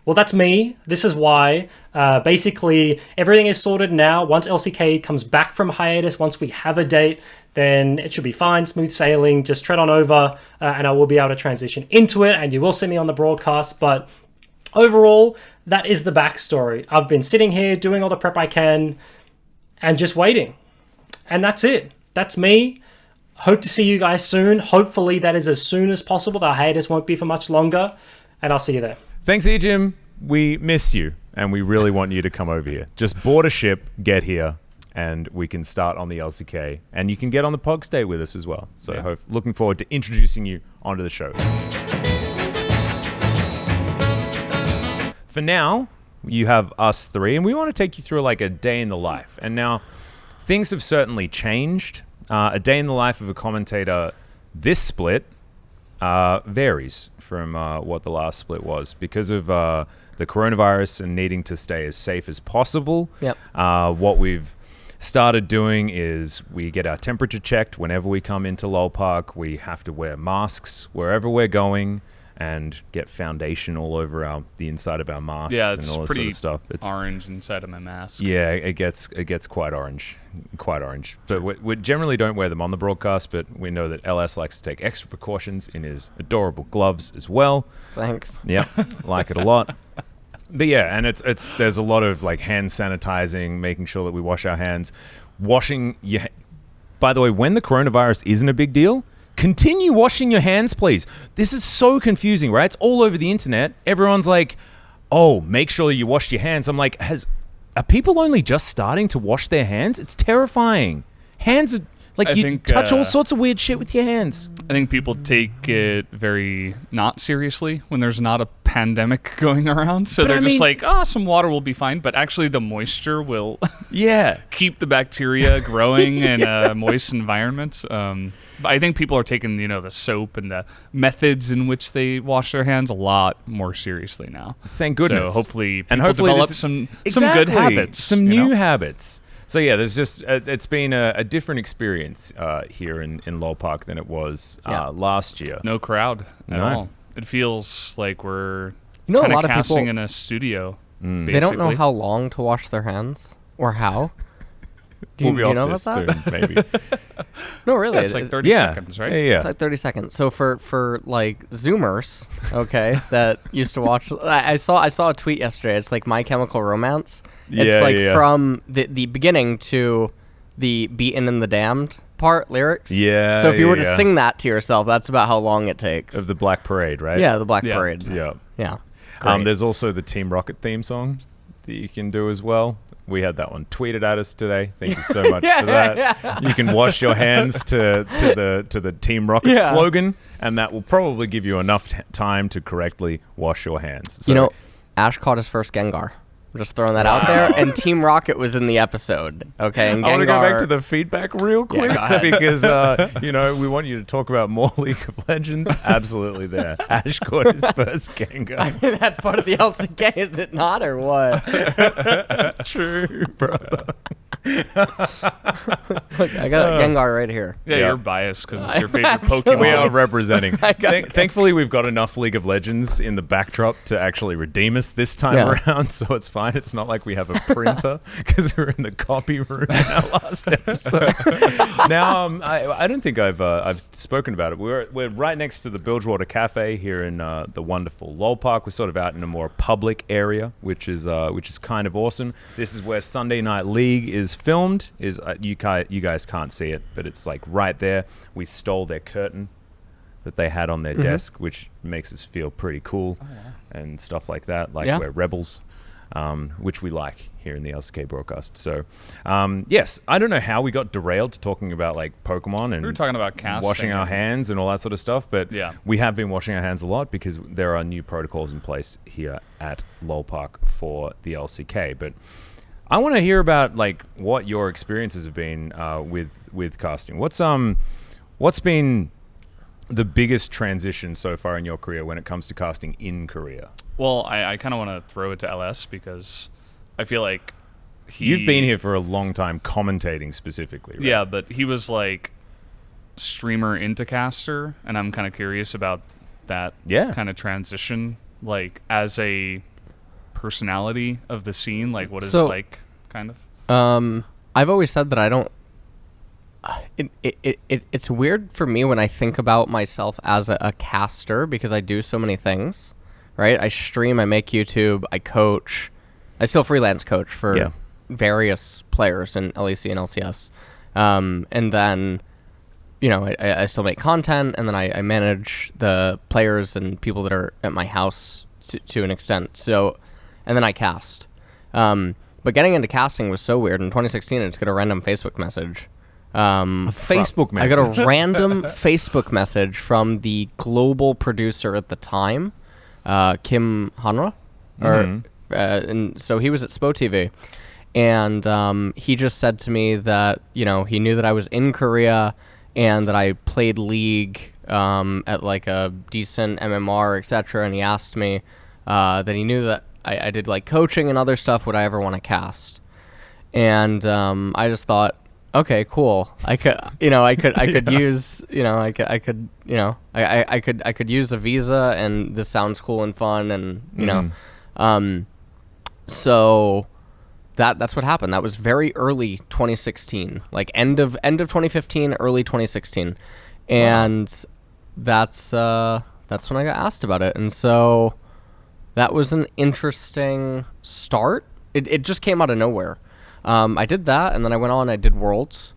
Well, that's me. This is why. Basically, everything is sorted now. Once LCK comes back from hiatus, once we have a date, then it should be fine, smooth sailing. Just tread on over and I will be able to transition into it and you will see me on the broadcast. But overall, that is the backstory. I've been sitting here doing all the prep I can and just waiting. And that's it. That's me. Hope to see you guys soon. Hopefully that is as soon as possible. The hiatus won't be for much longer. And I'll see you there. Thanks, Egym. We miss you, and we really want you to come over here. Just board a ship, get here, and we can start on the LCK. And you can get on the POG State with us as well. So looking forward to introducing you onto the show. For now, you have us three, and we want to take you through like a day in the life. And now, things have certainly changed. A day in the life of a commentator this split varies from what the last split was because of the coronavirus and needing to stay as safe as possible. Yep. What we've started doing is we get our temperature checked whenever we come into LOL Park. We have to wear masks wherever we're going and get foundation all over the inside of our masks and all this sort of stuff. It's orange inside of my mask. Yeah, it gets quite orange. But we generally don't wear them on the broadcast, but we know that LS likes to take extra precautions in his adorable gloves as well. Thanks. Yeah, like it a lot. But yeah, and there's a lot of like hand sanitizing, making sure that we wash our hands. By the way, when the coronavirus isn't a big deal, continue washing your hands, please. This is so confusing, right? It's all over the internet. Everyone's like, oh, make sure you wash your hands. I'm like, are people only just starting to wash their hands? It's terrifying. Hands, you touch all sorts of weird shit with your hands. I think people take it very not seriously when there's not a pandemic going around. So they're just like, some water will be fine. But actually the moisture will keep the bacteria growing in a moist environment. But I think people are taking, the soap and the methods in which they wash their hands a lot more seriously now. Thank goodness. So hopefully people develop some good habits. Some new habits. So yeah, there's just it's been a different experience here in LOL Park than it was last year. No crowd at all. It feels like we're kind of casting in a studio. They don't know how long to wash their hands or how. Do you know about that? Soon, maybe. No, really. It's like 30 seconds, right? Yeah. It's like 30 seconds. So for like Zoomers, okay, that used to watch, I saw a tweet yesterday. It's like My Chemical Romance. It's from the beginning to the Beaten and the Damned part lyrics. Yeah. So if you were to sing that to yourself, that's about how long it takes. Of the Black Parade, right? Yeah, the Black Parade. Yeah. Yeah. There's also the Team Rocket theme song that you can do as well. We had that one tweeted at us today. Thank you so much for that. Yeah. You can wash your hands to the Team Rocket slogan, and that will probably give you enough time to correctly wash your hands. So, Ash caught his first Gengar. I'm just throwing that out there. And Team Rocket was in the episode. Okay, and Gengar, I want to go back to the feedback real quick because we want you to talk about more League of Legends. Absolutely there. Ash caught his first Gengar. I mean, that's part of the LCK, is it not, or what? True, brother. Look, I got Gengar right here. Yeah, you're biased because it's your favorite Pokemon. We are representing. Thankfully, we've got enough League of Legends in the backdrop to actually redeem us this time around, so it's fine. It's not like we have a printer because we're in the copy room in our last episode. Now, I don't think I've spoken about it. We're right next to the Bilgewater Cafe here in the wonderful Lowell Park. We're sort of out in a more public area, which is kind of awesome. This is where Sunday Night League is filmed. You guys can't see it, but it's like right there. We stole their curtain that they had on their desk, which makes us feel pretty cool and stuff like that. Like we're rebels, which we like here in the LCK broadcast. So, yes, I don't know how we got derailed to talking about like Pokemon and we were talking about casting, washing our hands and all that sort of stuff. But yeah, we have been washing our hands a lot because there are new protocols in place here at Lowell Park for the LCK. But I want to hear about like what your experiences have been with casting. What's been the biggest transition so far in your career when it comes to casting in Korea? Well, I kind of want to throw it to LS because I feel like you've been here for a long time commentating specifically, right? Yeah, but he was like streamer into caster, and I'm kind of curious about that kind of transition, like as a personality of the scene. Like, what is it like, kind of? I've always said that I don't. It's weird for me when I think about myself as a caster because I do so many things, right? I stream, I make YouTube, I coach. I still freelance coach for various players in LEC and LCS. And then, you know, I still make content, and then I manage the players and people that are at my house to an extent. So, and then I cast. But getting into casting was so weird. In 2016, I just got a random Facebook message. Facebook message? I got a random Facebook message from the global producer at the time, Kim Hanra. And so he was at Spo TV. And he just said to me that, you know, he knew that I was in Korea and that I played League at like a decent MMR, etc. And he asked me that he knew that I did like coaching and other stuff. Would I ever want to cast? And I just thought, okay, cool. I could use, I could use a visa, and this sounds cool and fun, and you know, so that's what happened. That was very early 2016, like end of 2015, early 2016, and that's when I got asked about it, and so that was an interesting start. It just came out of nowhere. I did that, and then I went on, I did Worlds,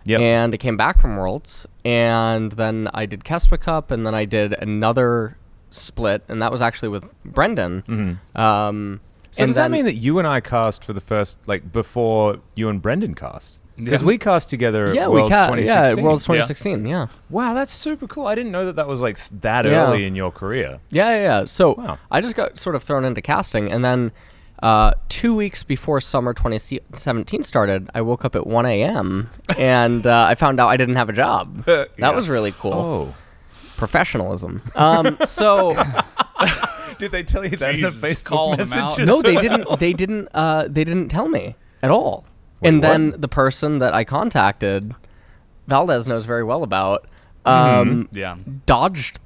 and I came back from Worlds, and then I did Kespa Cup, and then I did another split, and that was actually with Brendan. So does that mean that you and I cast for the first, like, before you and Brendan cast? Because we cast together at Worlds 2016. Yeah, Worlds 2016, yeah. Wow, that's super cool. I didn't know that was, like, that early in your career. Yeah. So I just got sort of thrown into casting, and then 2 weeks before summer 2017 started, I woke up at 1 a.m. and I found out I didn't have a job. That was really cool. Oh. Professionalism. So did they tell you that in the Facebook messages? No, they didn't tell me at all. And then the person that I contacted, Valdez knows very well about, dodged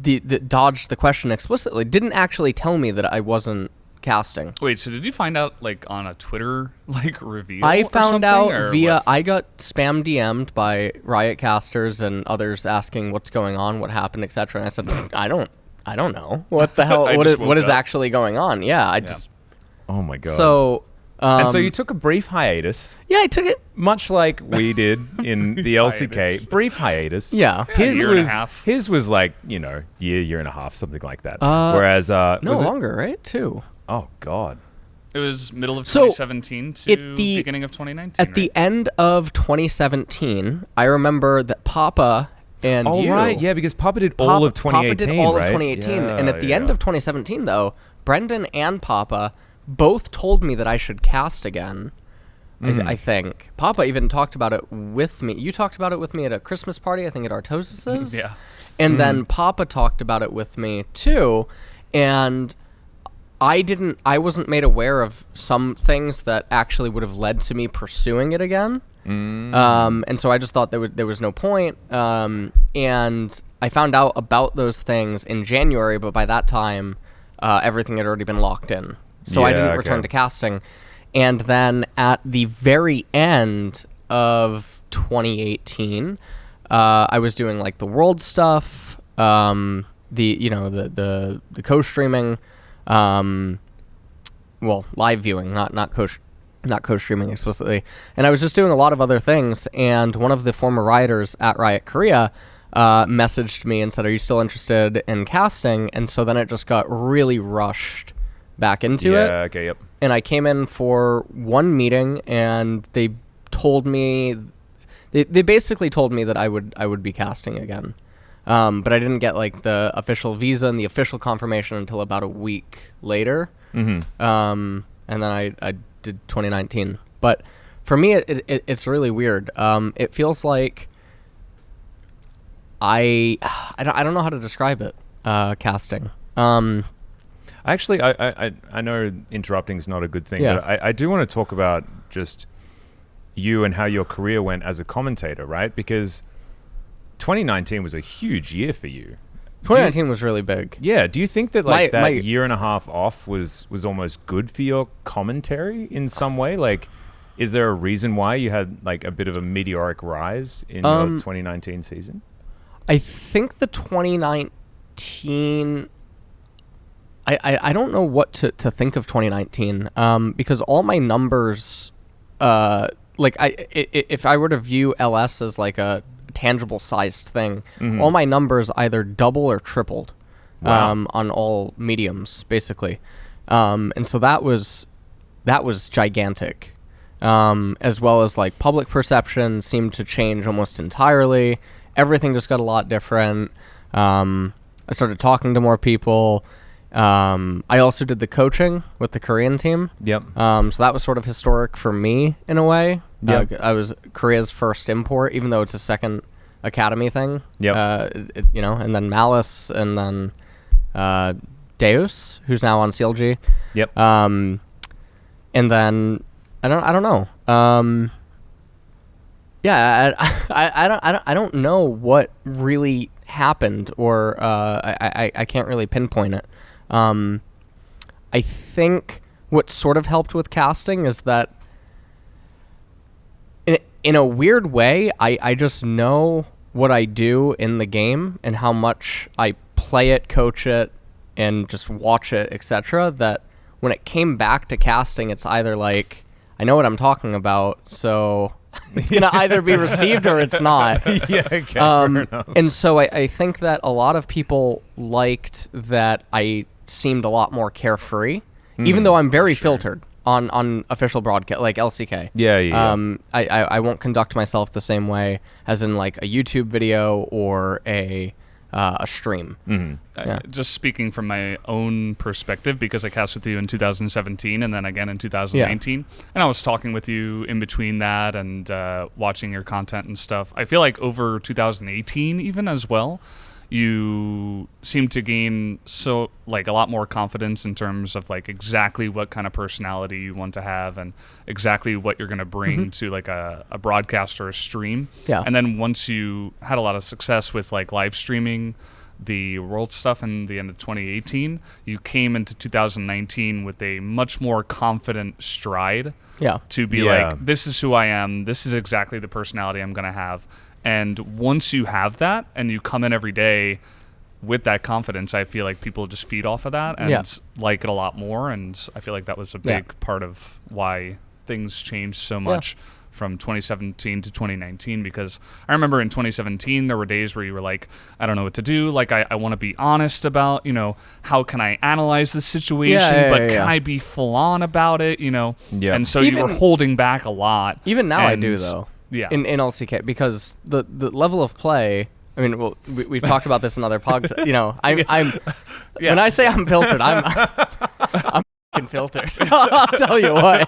the question explicitly. Didn't actually tell me that I wasn't casting. Wait, so did you find out like on a Twitter like reveal? I found out via what? I got spam DM'd by Riot casters and others asking what's going on, what happened, etc. And I said, I don't know what the hell what is actually going on. Yeah, just. Oh my god. So. And so you took a brief hiatus. Yeah, I took it. Much like we did in the LCK. Brief hiatus. Yeah. His was like, year and a half, something like that. Whereas... no, longer, right? 2. Oh, God. It was middle of 2017 to beginning of 2019, At the end of 2017, I remember that Papa and you... Oh, right. Yeah, because Papa did all of 2018, Papa did all right? of 2018. Yeah, and at the end of 2017, though, Brendan and Papa... both told me that I should cast again, I think. Papa even talked about it with me. You talked about it with me at a Christmas party, I think at Artosis's. Yeah. And then Papa talked about it with me, too. And I wasn't made aware of some things that actually would have led to me pursuing it again. And so I just thought there was no point. And I found out about those things in January, but by that time, everything had already been locked in. So I didn't return to casting. And then at the very end of 2018, I was doing like the world stuff, the co-streaming, live viewing, not co-streaming explicitly. And I was just doing a lot of other things. And one of the former writers at Riot Korea messaged me and said, "Are you still interested in casting?" And so then it just got really rushed back into it. Yeah. Okay. Yep. And I came in for one meeting, and they told me, they basically told me that I would be casting again. But I didn't get like the official visa and the official confirmation until about a week later. And then I did 2019. But for me, it's really weird. It feels like I don't know how to describe it. Casting. Actually, I know interrupting is not a good thing, but I do want to talk about just you and how your career went as a commentator, right? Because 2019 was a huge year for you. 2019 was really big. Yeah. Do you think that that year and a half off was almost good for your commentary in some way? Like, is there a reason why you had like a bit of a meteoric rise in your 2019 season? I think the 2019... I don't know what to think of 2019 because all my numbers, if I were to view LS as like a tangible sized thing, all my numbers either double or tripled on all mediums basically, and so that was gigantic, as well as like public perception seemed to change almost entirely. Everything just got a lot different. I started talking to more people. I also did the coaching with the Korean team. Yep. So that was sort of historic for me in a way. Yep. I was Korea's first import, even though it's a second academy thing. Yep. And then Malice, and then Deus, who's now on CLG. Yep. And then I don't know. I don't know what really happened, or I can't really pinpoint it. I think what sort of helped with casting is that in a weird way, I just know what I do in the game and how much I play it, coach it, and just watch it, etc. That when it came back to casting, it's either like, I know what I'm talking about, so it's going to either be received or it's not. Yeah, okay, fair enough. And so I think that a lot of people liked that I seemed a lot more carefree, even though I'm very filtered on official broadcast, like LCK. Yeah. I won't conduct myself the same way as in like a YouTube video or a stream. Just speaking from my own perspective, because I cast with you in 2017 and then again in 2019, and I was talking with you in between that and watching your content and stuff. I feel like over 2018 even as well, you seem to gain a lot more confidence in terms of like exactly what kind of personality you want to have and exactly what you're going to bring to like a broadcast or a stream. Yeah. And then once you had a lot of success with like live streaming the world stuff in the end of 2018, you came into 2019 with a much more confident stride. Yeah. To be like, this is who I am. This is exactly the personality I'm going to have. And once you have that and you come in every day with that confidence, I feel like people just feed off of that and like it a lot more. And I feel like that was a big part of why things changed so much from 2017 to 2019. Because I remember in 2017, there were days where you were like, I don't know what to do. Like, I want to be honest about, how can I analyze this situation, but can I be full on about it, Yeah. And so you were holding back a lot. Even now I do, though. Yeah. In LCK, because the level of play, I mean, well, we've talked about this in other pods. I'm when I say I'm filtered, I'm fucking filtered. I'll tell you what.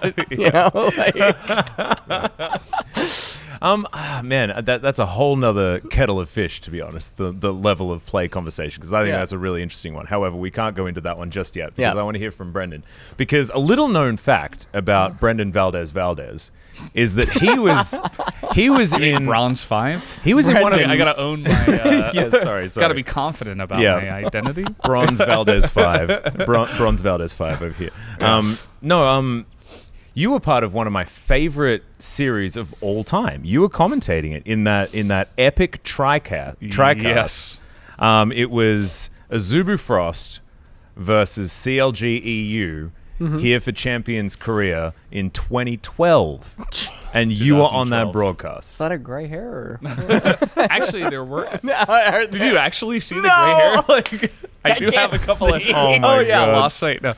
Man, that's a whole nother kettle of fish, to be honest, the level of play conversation, because I think that's a really interesting one. However, we can't go into that one just yet, because I want to hear from Brendan. Because a little known fact about Brendan Valdez is that he was in Bronze 5. He was in one of I gotta own my. sorry. Gotta be confident about my identity. Bronze Valdez 5. Bronze Valdez 5 over here. You were part of one of my favorite series of all time. You were commentating it in that epic tricast. Yes. It was Azubu Frost versus CLG EU here for Champions Korea in 2012. And you were on that broadcast. Is that a gray hair? Or? Actually, there were. Did you actually see the gray hair? I do have a couple of. Oh my God. Lost sight. No.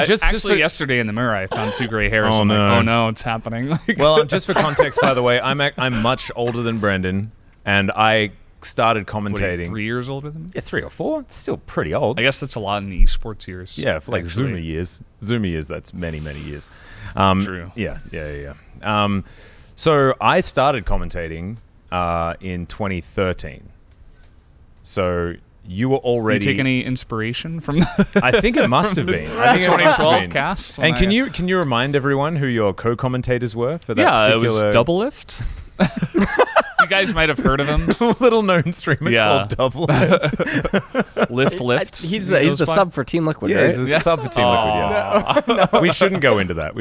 Just yesterday in the mirror, I found 2 gray hairs. Oh, no. Like, oh no, it's happening. Well, just for context, by the way, I'm much older than Brendan, and I started commentating. 3 years older than me? Yeah, 3 or 4. It's still pretty old. I guess that's a lot in esports years. Yeah, for like actually. Zoomer years. Zoomer years, that's many, many years. True. Yeah. So I started commentating in 2013. So you were already... Did you take any inspiration from I think it must have been. I think 2012 cast. And can you remind everyone who your co-commentators were for that particular... Yeah, it was Double Lift. You guys might have heard of him. Little known streamer called Double Lift. He's the sub for Team Liquid, right? He's the sub for Team Liquid, No. We shouldn't go into that.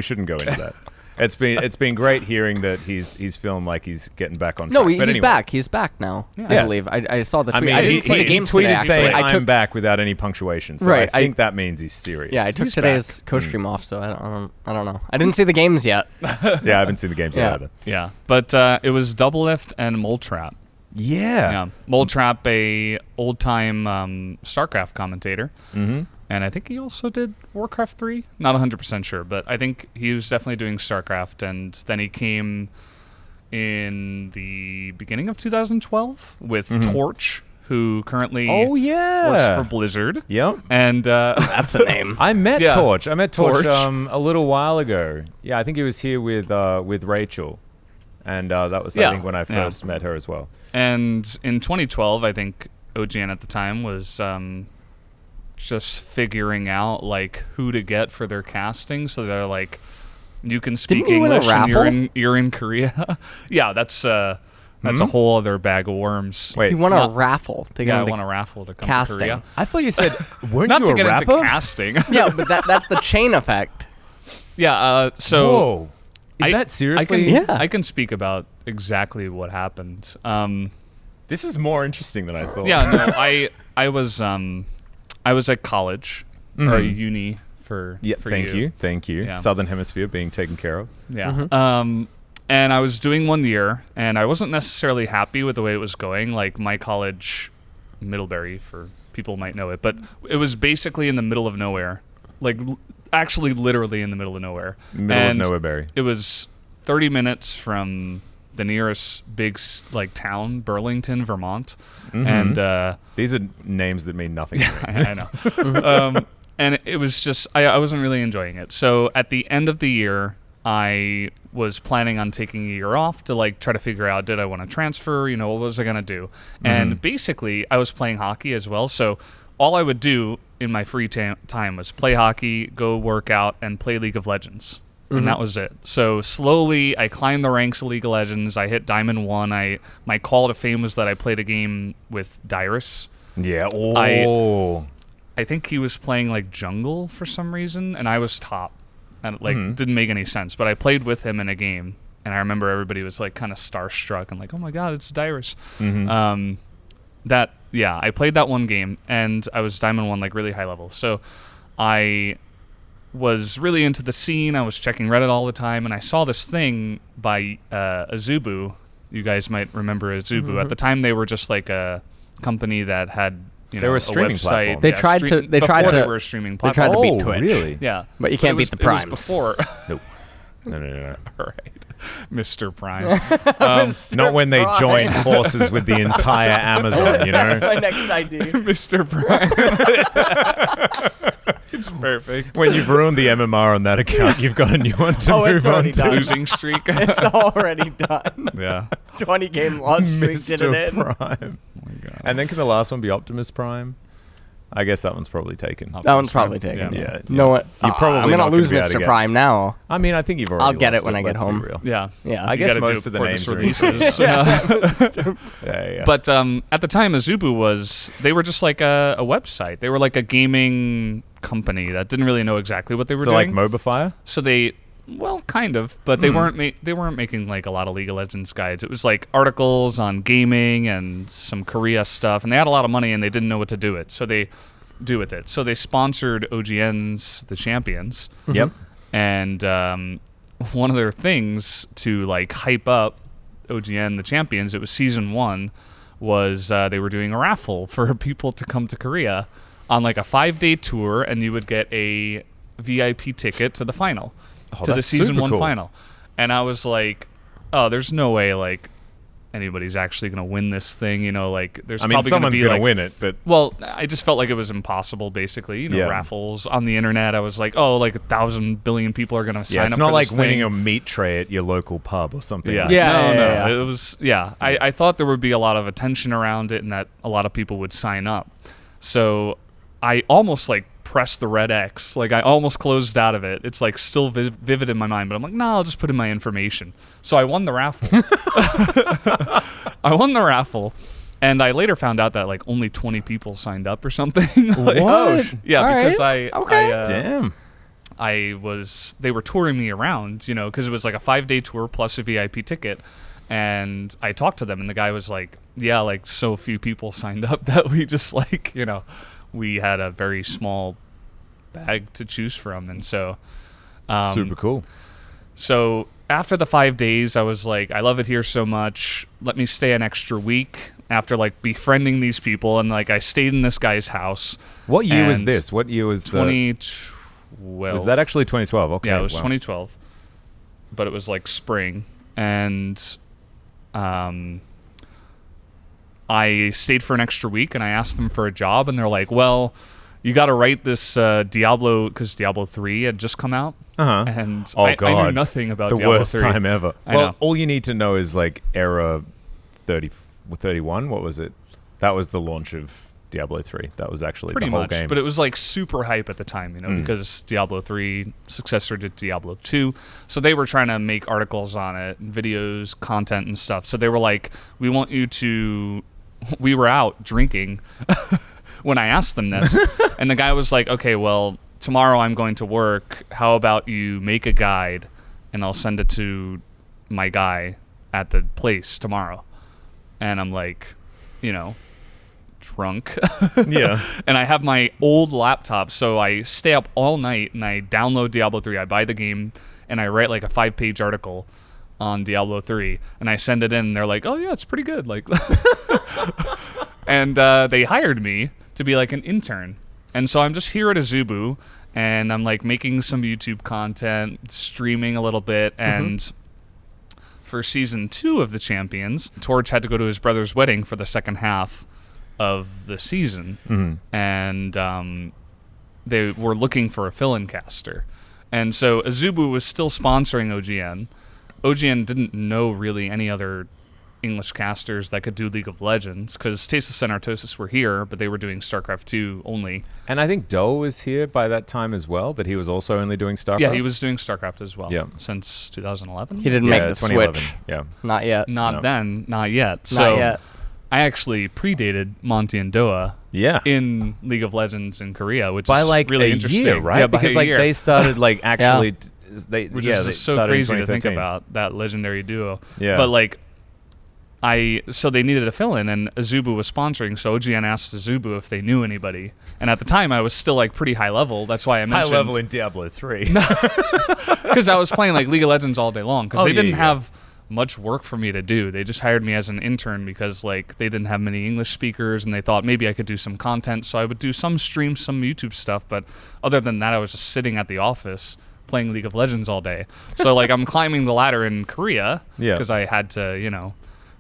It's been great hearing that he's feeling like he's getting back on track. No, he's back. He's back now. I believe. I saw the tweet. I didn't see the game tweeted today, saying actually. I'm back without any punctuation. So I think that means he's serious. Yeah, I took today's coach stream off, so I don't know. I didn't see the games yet. Yeah, I haven't seen the games yet either. Yeah, but it was Double Lift and Mole Trap. Yeah. Mole Trap, a old time StarCraft commentator. Mm-hmm. And I think he also did Warcraft 3. Not 100% sure, but I think he was definitely doing StarCraft. And then he came in the beginning of 2012 with Torch, who currently works for Blizzard. Yep. And that's the name. I met Torch. I met Torch a little while ago. Yeah, I think he was here with Rachel. And that was, I think, when I first met her as well. And in 2012, I think OGN at the time was... just figuring out like who to get for their casting, so they're like, you can speak English and you're in Korea. Yeah, that's a whole other bag of worms. Wait, you won a raffle to get I won a raffle to come casting. to Korea. I thought you said weren't not you to a get rapper? into casting. Yeah, but that's the chain effect. Yeah. So whoa, is that seriously? I can speak about exactly what happened. This is more interesting than I thought. Yeah. No, I was at college or uni for thank you. Yeah. Southern Hemisphere being taken care of. Yeah. And I was doing 1 year, and I wasn't necessarily happy with the way it was going. Like my college, Middlebury, for people might know it, but it was basically in the middle of nowhere, like actually literally in the middle of nowhere. Middle of nowhere, Barry. It was 30 minutes from the nearest big town, Burlington, Vermont. And these are names that mean nothing to me. I know. And it was just I wasn't really enjoying it. So at the end of the year, I was planning on taking a year off to try to figure out, did I want to transfer? What was I gonna do? And basically, I was playing hockey as well. So all I would do in my free time was play hockey, go work out, and play League of Legends. And that was it. So slowly, I climbed the ranks of League of Legends. I hit Diamond 1. My call to fame was that I played a game with Dyrus. Yeah. Oh. I think he was playing jungle for some reason, and I was top. And didn't make any sense. But I played with him in a game, and I remember everybody was kind of starstruck and like, oh my god, it's Dyrus. I played that one game, and I was Diamond 1, really high level. So I was really into the scene. I was checking Reddit all the time, and I saw this thing by Azubu. You guys might remember Azubu. At the time, they were just a company that had they were a streaming website. platform. They tried to were a streaming platform. They tried to beat Twitch. Really? Yeah, but you can't beat the Primes. It was before. Nope. No. All right, Mr. Prime. Not when they join forces with the entire Amazon. That's my next ID. Mr. Prime. It's perfect. When you've ruined the MMR on that account, you've got a new one to move on to. Losing streak. It's already done. Yeah. 20-game loss streak did it in. Prime. Oh my God. And then can the last one be Optimus Prime? I guess that one's probably taken. That one's probably taken. Yeah. No one. You're probably I'm not gonna lose be able to Mr. get- Prime now. I mean, I think you've already I'll get lost it when I get let's be home. real. Yeah. Yeah. I You guess gotta do most it of the before names this are in releases. Yeah. But at the time, Azubu they were just like a website. They were like a gaming company that didn't really know exactly what they were so doing. like Mobifier? So well, kind of, but they weren't making like a lot of League of Legends guides. It was like articles on gaming and some Korea stuff, and they had a lot of money and they didn't know what to do with it. So they sponsored OGN's The Champions. Yep. And one of their things to like hype up OGN The Champions, it was season 1, was they were doing a raffle for people to come to Korea on like a 5-day tour, and you would get a VIP ticket to the final, to the that's season super 1 cool. final. And I was like, oh, there's no way like anybody's actually gonna win this thing. You know, like there's I mean, probably someone's gonna be going to like, win it, but well, I just felt like it was impossible, basically. You know, Yeah. raffles on the internet. I was like, oh, like 1,000 billion people are going to sign yeah, up it's for not like this winning thing. a meat tray at your local pub or something. Yeah, like Yeah. It was, I thought there would be a lot of attention around it and that a lot of people would sign up. So I almost like pressed the red X. Like I almost closed out of it. It's like still vivid in my mind, but I'm like, no, I'll just put in my information. So I won the raffle. And I later found out that like only 20 people signed up or something. Like, What? Yeah, All because right. Okay. Damn. they were touring me around, you know, because it was like a 5-day tour plus a VIP ticket. And I talked to them, and the guy was like, yeah, like so few people signed up that we just like, you know, we had a very small bag to choose from. And so Super cool. so after the 5 days, I was like, I love it here so much. Let me stay an extra week after like befriending these people. And like I stayed in this guy's house. What year was And this? What year was 2012. Was that actually 2012? Okay. Yeah, it was wow. 2012. But it was like spring. And I stayed for an extra week, and I asked them for a job, and they're like, well, you got to write this Diablo, because Diablo 3 had just come out. Uh-huh. And Oh, I God. knew nothing about The Diablo worst 3. time ever. I Well, know. all you need to know is like era 31. What was it? That was the launch of Diablo 3. That was actually Pretty the whole much, game. but it was like super hype at the time, you know, because Diablo 3 successor to Diablo 2. So they were trying to make articles on it, and videos, content and stuff. So they were like, we want you to... We were out drinking when I asked them this. And the guy was like, okay, well, tomorrow I'm going to work. How about you make a guide and I'll send it to my guy at the place tomorrow. And I'm like, you know, drunk. Yeah. And I have my old laptop, so I stay up all night and I download Diablo 3. I buy the game and I write like a 5-page article on Diablo 3 and I send it in and they're like, oh yeah, it's pretty good. Like, and they hired me to be like an intern. And so I'm just here at Azubu and I'm like making some YouTube content, streaming a little bit. And for season 2 of The Champions, Torch had to go to his brother's wedding for the second half of the season. And they were looking for a fill-in caster. And so Azubu was still sponsoring OGN. OGN didn't know really any other English casters that could do League of Legends because Tasteless and Artosis were here, but they were doing StarCraft 2 only. And I think Doe was here by that time as well, but he was also only doing StarCraft. Yeah, he was doing StarCraft as well. Yeah. Since 2011. He didn't make the 2011. switch. Yeah. Not yet. Not then, not yet. Not So yet. I actually predated Monty and Doa Yeah. in League of Legends in Korea, which By is like really a interesting. year, right? Yeah, by because a like year. they started like actually they Which yeah, is they just so started in crazy to think 2013. about, that legendary duo. Yeah. But like so they needed a fill-in, and Azubu was sponsoring, so OGN asked Azubu if they knew anybody. And at the time, I was still like pretty high level. That's why I High mentioned level in Diablo 3. because I was playing like League of Legends all day long. Because Oh, they yeah, didn't yeah. have much work for me to do. They just hired me as an intern because like they didn't have many English speakers, and they thought maybe I could do some content. So I would do some streams, some YouTube stuff. But other than that, I was just sitting at the office playing League of Legends all day. So like I'm climbing the ladder in Korea Yeah. because I had to, you know,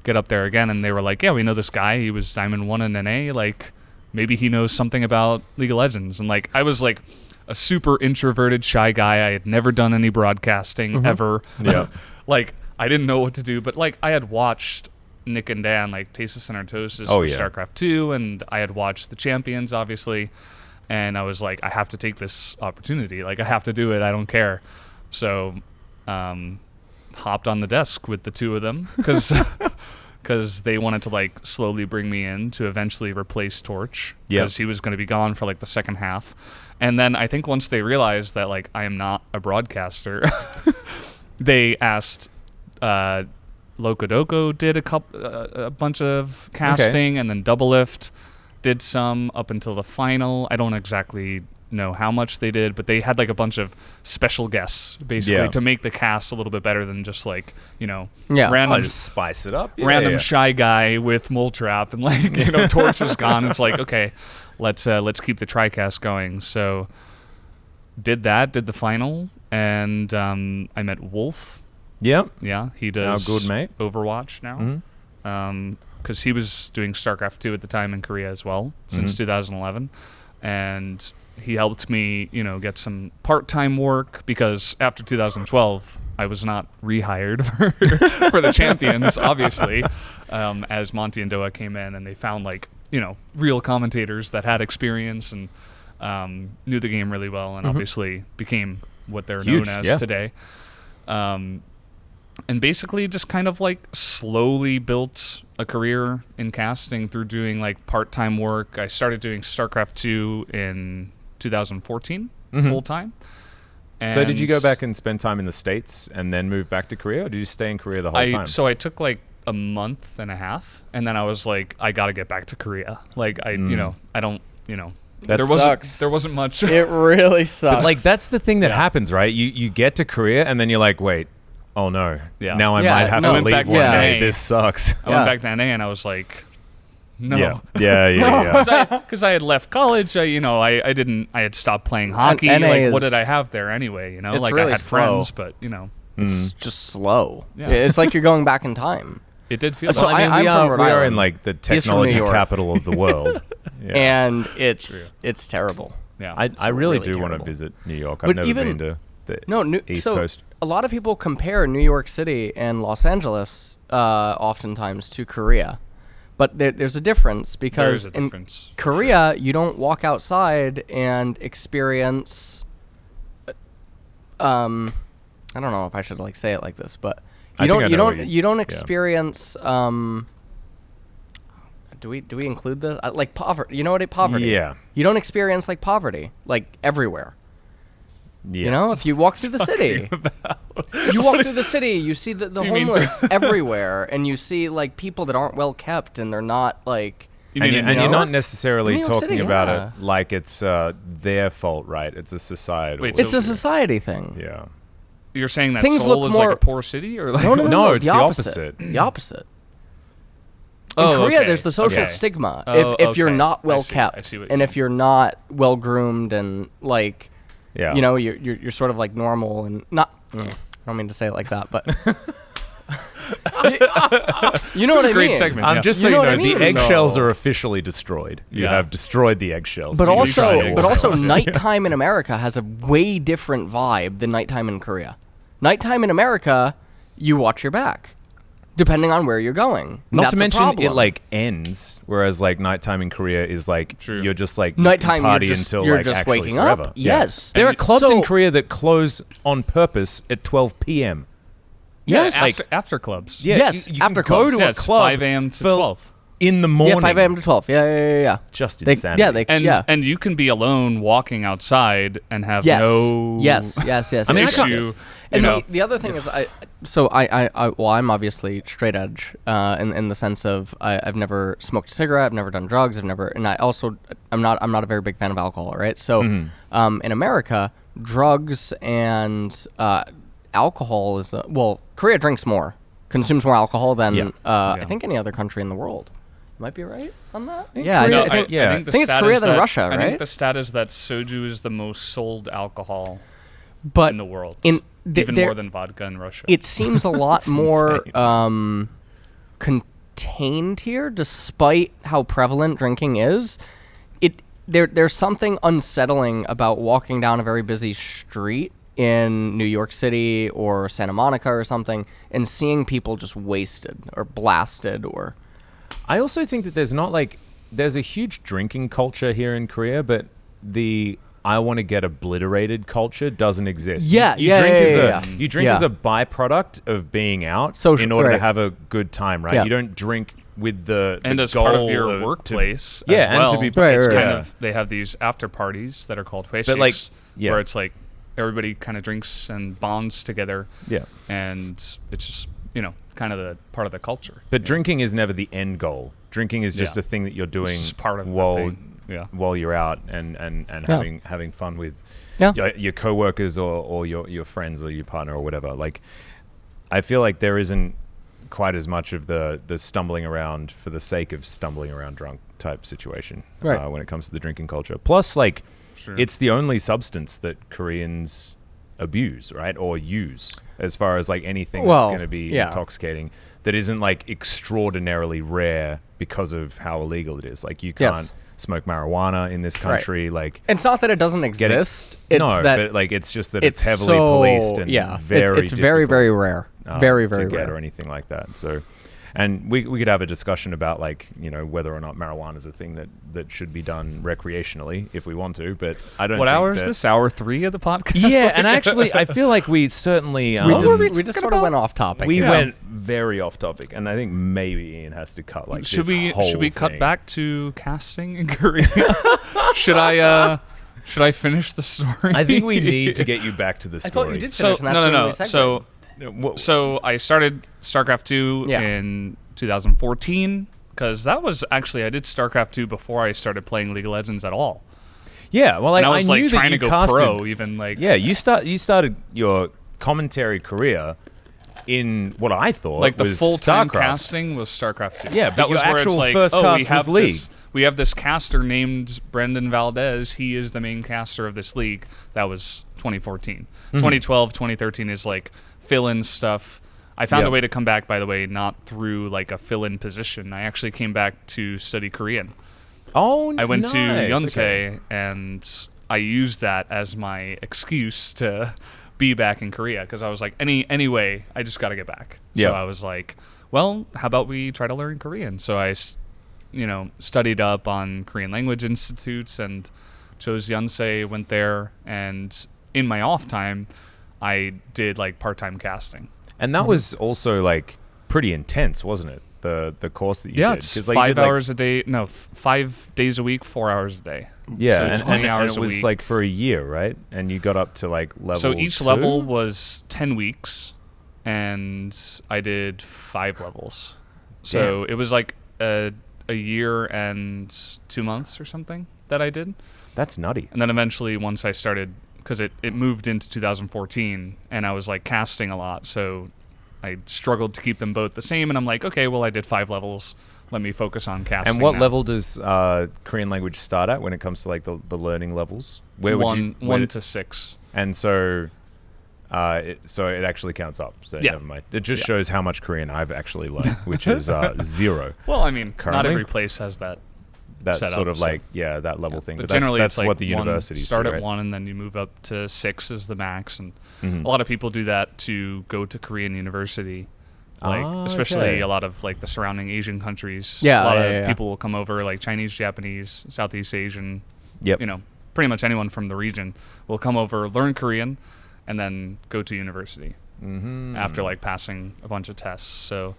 get up there again. And they were like, yeah, we know this guy. He was Diamond 1 in NA. Like maybe he knows something about League of Legends. And like I was like a super introverted, shy guy. I had never done any broadcasting ever. Yeah. Like, I didn't know what to do, but like I had watched Nick and Dan, like Tasteless and Artosis for StarCraft 2, and I had watched the Champions, obviously, and I was like, I have to take this opportunity. Like, I have to do it. I don't care. So, hopped on the desk with the two of them because they wanted to like slowly bring me in to eventually replace Torch because he was going to be gone for like the second half. And then I think once they realized that like I am not a broadcaster, they asked Locodoko did a bunch of casting, and then Double Lift did some up until the final. I don't exactly know how much they did, but they had like a bunch of special guests basically to make the cast a little bit better than just like, you know, random just spice it up. Random shy guy with Mole Trap and like, you know, Torch was gone. It's like, okay, let's keep the TriCast going. So did the final, and I met Wolf. Yep. Yeah, he does our good mate. Overwatch now. Because he was doing StarCraft 2 at the time in Korea as well, since 2011. And he helped me, you know, get some part-time work, because after 2012, I was not rehired for the Champions, obviously, as Monty and Doa came in and they found, like, you know, real commentators that had experience and knew the game really well, and obviously became what they're known as today. And basically just kind of like slowly built a career in casting through doing like part-time work. I started doing StarCraft 2 in 2014 full-time. So did you go back and spend time in the States and then move back to Korea, or did you stay in Korea the whole time? So I took like a month and a half, and then I was like, I got to get back to Korea. Like, you know, I don't, you know. That sucks. There wasn't much. It really sucks. But like, that's the thing that happens, right? You get to Korea, and then you're like, wait, oh no. Yeah. Now I might have to leave one day. This sucks. I went back to NA and I was like, no. Yeah. Because I had left college. I had stopped playing hockey. Like, what did I have there anyway? You know, like really I had friends, but you know, it's just slow. Yeah. It's like you're going back in time. It did feel. So I mean, we are in like the technology capital of the world, and it's terrible. Yeah, I really do want to visit New York. I've never been to the East Coast. A lot of people compare New York City and Los Angeles oftentimes to Korea. But there's a difference, because in Korea, you don't walk outside and experience... I don't know if I should like say it like this, but you don't experience... Do we include the like poverty? You know what poverty? Yeah. You don't experience like poverty like everywhere. Yeah. You know, if you walk through the city, you see the homeless everywhere, and you see like people that aren't well kept, and they're not like. And you're not necessarily talking about it like it's their fault, right? It's a societal. It's a society thing. Yeah. You're saying that Seoul is like a poor city, or like no, it's the opposite. The opposite. In Korea, there's the social stigma. If you're not well kept, and if you're not well groomed, and like. Yeah. You know, you're sort of like normal and not. I don't mean to say it like that, but you know what I mean. Great segment. Just so you know, the eggshells are officially destroyed. You have destroyed the eggshells. But also, nighttime in America has a way different vibe than nighttime in Korea. Nighttime in America, you watch your back. Depending on where you're going. Not to mention it like ends, whereas like nighttime in Korea is like you're just like nighttime party until you're like just actually waking forever. up. Yes. There are clubs in Korea that close on purpose at 12 p.m. Yes. After clubs. Yeah, yes. You after can go clubs. to a club 5 a.m. to 12. In the morning. Yeah, 5 a.m. to 12. Yeah. Just insanity. And you can be alone walking outside and have no Yes. I mean, issue. And the other thing is, I'm obviously straight edge in the sense of I've never smoked a cigarette, I've never done drugs, I'm not a very big fan of alcohol, right? So in America, drugs and alcohol is Korea drinks more, consumes more alcohol than I think any other country in the world. Might be right on that. I think it's Korea than Russia, right? I think the stat is that soju is the most sold alcohol in the world. Even more than vodka in Russia. It seems a lot more contained here, despite how prevalent drinking is. there's something unsettling about walking down a very busy street in New York City or Santa Monica or something and seeing people just wasted or blasted or... I also think that there's a huge drinking culture here in Korea, but the I want to get obliterated culture doesn't exist. You drink as a byproduct of being out in order to have a good time, right? You don't drink with the as goal part of your workplace as well. And to be it's kind of, they have these after parties that are called huesiks, where it's like everybody kind of drinks and bonds together. Yeah. And it's just, kind of the part of the culture. But drinking is never the end goal. Drinking is just a thing that you're doing part of while you're out and having fun with your coworkers or your friends or your partner or whatever. Like, I feel like there isn't quite as much of the stumbling around for the sake of stumbling around drunk type situation when it comes to the drinking culture. Plus, it's the only substance that Koreans abuse, right? Or use, as far as anything that's going to be intoxicating that isn't extraordinarily rare because of how illegal it is. You can't smoke marijuana in this country. It's not that it doesn't exist. It's just that it's heavily policed and it's very, very rare. Very, very to rare. Get or anything like that. So, and we could have a discussion about whether or not marijuana is a thing that should be done recreationally if we want to, but I don't. What hour is this? Hour 3 of the podcast? Yeah, and actually, I feel like we certainly we just sort of went off topic. We went very off topic, and I think maybe Ian has to cut should we cut back to casting in Korea? Should I finish the story? I think we need to get you back to the story. I thought you did finish. No. So I started StarCraft 2 in 2014 because that was actually I did StarCraft 2 before I started playing League of Legends at all. Yeah, well, I was knew trying that to you go pro, even you started your commentary career in what I thought the was full-time StarCraft. Casting was StarCraft 2. Yeah, but that was your where actual it's first cast was League. We have this caster named Brendan Valdez. He is the main caster of this league. That was 2014. 2012, 2013 is fill-in stuff. I found a way to come back, by the way, not through a fill-in position. I actually came back to study Korean. Oh, I went to Yonsei, and I used that as my excuse to be back in Korea because I was like, anyway, I just got to get back. So I was like, well, how about we try to learn Korean? So I studied up on Korean language institutes and chose Yonsei, went there, and in my off time, I did part-time casting. And that was also pretty intense, wasn't it? The course that you did. Yeah, it's 5 hours a day. No, 5 days a week, 4 hours a day. Yeah, so 20 hours and it was for a year, right? And you got up to level. So each 2? level was 10 weeks, and I did 5 levels. So it was a year and 2 months or something that I did. That's nutty. And then eventually, once I started, because it moved into 2014, and I was casting a lot, so I struggled to keep them both the same. And I'm like, okay, well, I did 5 levels. Let me focus on casting. And what now. level does Korean language start at when it comes to the learning levels? Where would you 1 to 6? And so it actually counts up. So never mind. It just shows how much Korean I've actually learned, which is 0. Well, I mean, currently. Not every place has that. That sort of that level thing. But generally, that's what the universities start do, at right? 1 and then you move up to 6 is the max. And a lot of people do that to go to Korean university. Especially a lot of the surrounding Asian countries. Yeah, a lot of people will come over, Chinese, Japanese, Southeast Asian. Yep. Pretty much anyone from the region will come over, learn Korean, and then go to university after passing a bunch of tests. So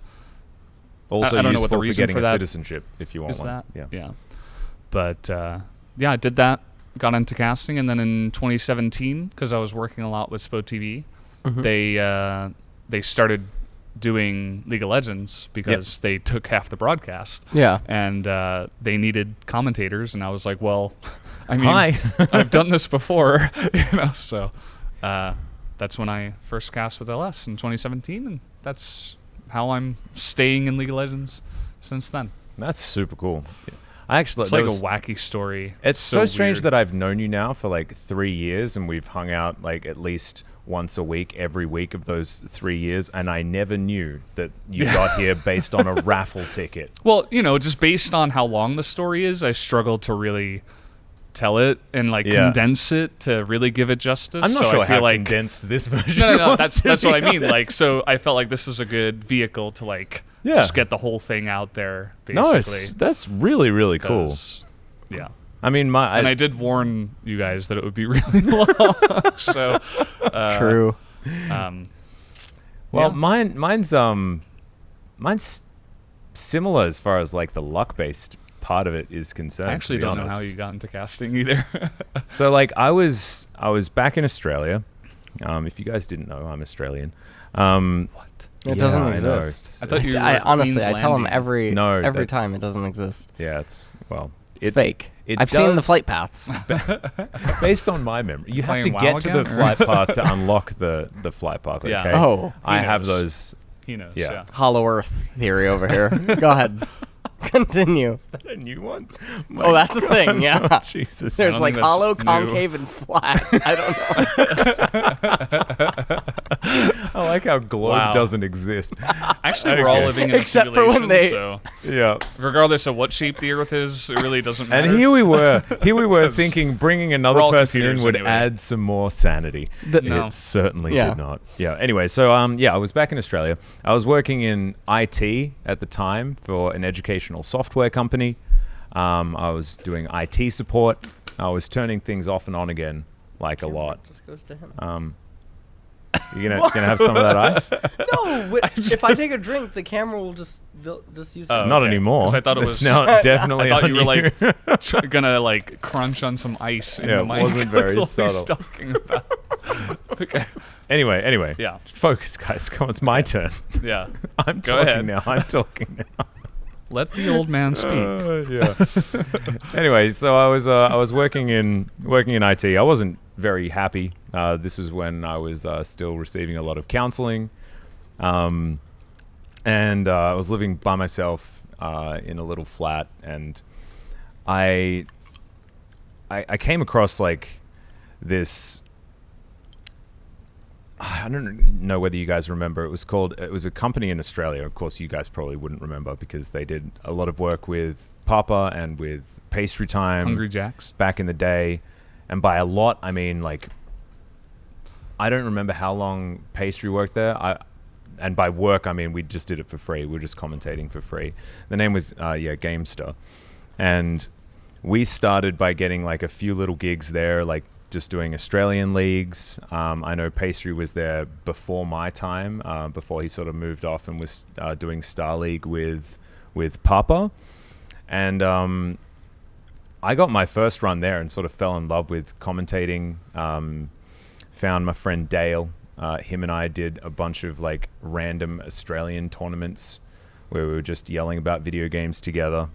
also I don't useful know what the for reason getting for a that citizenship if you want one. That? Yeah. But I did that. Got into casting, and then in 2017, because I was working a lot with Spo TV, they started doing League of Legends because they took half the broadcast. Yeah. And they needed commentators, and I was like, well, I mean, Hi. I've done this before, so that's when I first cast with LS in 2017, and that's how I'm staying in League of Legends since then. That's super cool. It's a wacky story. It's so strange that I've known you now for 3 years, and we've hung out at least once a week, every week of those 3 years, and I never knew that you got here based on a raffle ticket. Well, just based on how long the story is, I struggled to really tell it and like condense it to really give it justice. I'm not so sure I feel how like condensed this version. No. That's what I mean. Like, so I felt like this was a good vehicle to like just get the whole thing out there. Basically, no, that's really really cool. Yeah. I mean, I did warn you guys that it would be really long. So true. Well, mine's similar as far as like the luck-based part of it is concerned. I actually don't know how you got into casting either. So like I was back in Australia. If you guys didn't know, I'm Australian. What? It doesn't exist. I thought you were honestly, I tell them Queenslandian. every time it doesn't exist. Yeah, it's It's fake. I've seen the flight paths. Based on my memory, you have to Playing WoW get to the again, or- flight path to unlock the flight path. Okay? Yeah. Oh, I He have knows. those. He knows. Yeah. Yeah. Hollow Earth theory over here. Go ahead. Continue. Is that a new one? Oh, that's a thing. Yeah. Jesus. There's don't like think that's hollow, new. concave, and flat. I don't know. I like how globe Wow. doesn't exist. Actually, we're all Okay. living in a Except for when simulation, they- so Yeah. regardless of what shape the Earth is, it really doesn't matter. And here we were thinking bringing another we're all person in computers would anyway. add some more sanity. No. It certainly Yeah. did not. Yeah. Anyway, so I was back in Australia. I was working in IT at the time for an educational software company. I was doing IT support. I was turning things off and on again, like a lot. Just goes to him. You gonna have some of that ice? No, if I take a drink, the camera will just use it. Oh, Not okay. anymore. 'Cause I thought it It's was- now definitely. I thought on you were like gonna like crunch on some ice in Yeah, the it mic. wasn't very What were you subtle. talking about? Okay. Anyway. Yeah. Focus, guys. Come on, it's my turn. Yeah. I'm Go talking ahead. now. I'm talking now. Let the old man speak. Yeah. Anyway, so I was working in IT. I wasn't very happy. This was when I was still receiving a lot of counseling, and I was living by myself in a little flat, and I came across like this. I don't know whether you guys remember. It was a company in Australia. Of course, you guys probably wouldn't remember because they did a lot of work with Papa and with Pastry Time Hungry Jacks. back in the day. And by a lot, I mean like I don't remember how long Pastry worked there. And by work, I mean we just did it for free. We were just commentating for free. The name was Gamester, and we started by getting like a few little gigs there, like just doing Australian leagues. I know Pastry was there before my time, before he sort of moved off and was doing Star League with Papa. And I got my first run there and sort of fell in love with commentating. Found my friend Dale. Him and I did a bunch of like random Australian tournaments where we were just yelling about video games together.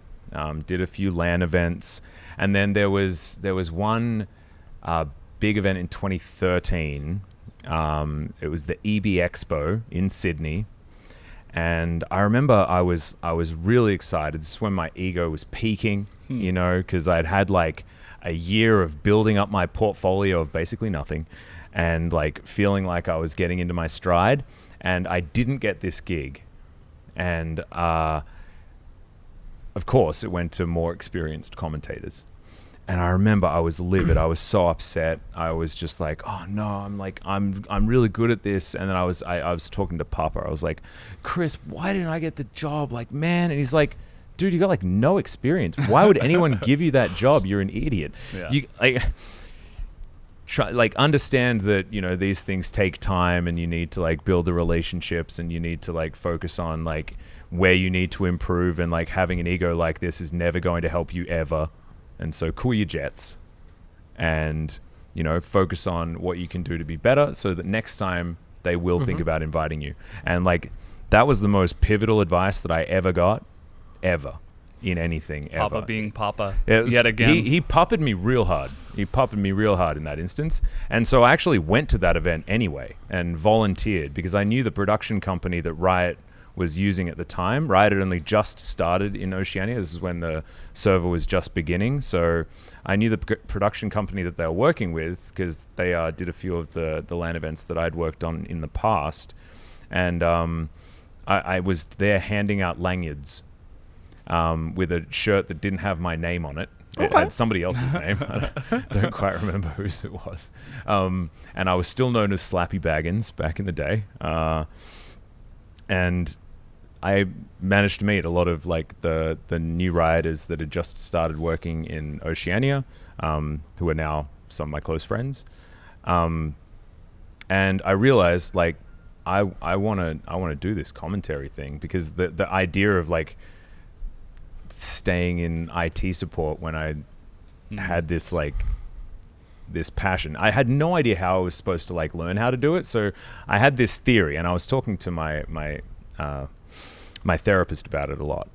Did a few LAN events. And then there was one big event in 2013. It was the EB Expo in Sydney, and I remember I was really excited. This is when my ego was peaking, you know, because I'd had like a year of building up my portfolio of basically nothing, and like feeling like I was getting into my stride, and I didn't get this gig, and of course it went to more experienced commentators. And I remember I was livid. I was so upset. I was just like, "Oh no!" I'm really good at this. And then I was talking to Papa. I was like, "Chris, why didn't I get the job? Like, man." And he's like, "Dude, you got like no experience. Why would anyone give you that job? You're an idiot." Yeah. You understand that, you know, these things take time, and you need to like build the relationships, and you need to like focus on like where you need to improve, and like having an ego like this is never going to help you ever. And so cool your jets and, you know, focus on what you can do to be better so that next time they will think about inviting you. And like, that was the most pivotal advice that I ever got, ever, in anything, ever. Papa being Papa It yet again. He puppeted me real hard. He puppeted me real hard in that instance. And so I actually went to that event anyway and volunteered because I knew the production company that Riot was using at the time. Riot had only just started in Oceania. This is when the server was just beginning. So I knew the production company that they were working with because they did a few of the LAN events that I'd worked on in the past. And I was there handing out lanyards with a shirt that didn't have my name on it. It had somebody else's name. I don't quite remember whose it was. And I was still known as Slappy Baggins back in the day. And I managed to meet a lot of like the new rioters that had just started working in Oceania, who are now some of my close friends. And I realized like I want to do this commentary thing, because the idea of like staying in IT support when I had this passion, I had no idea how I was supposed to like learn how to do it. So I had this theory, and I was talking to my therapist about it a lot.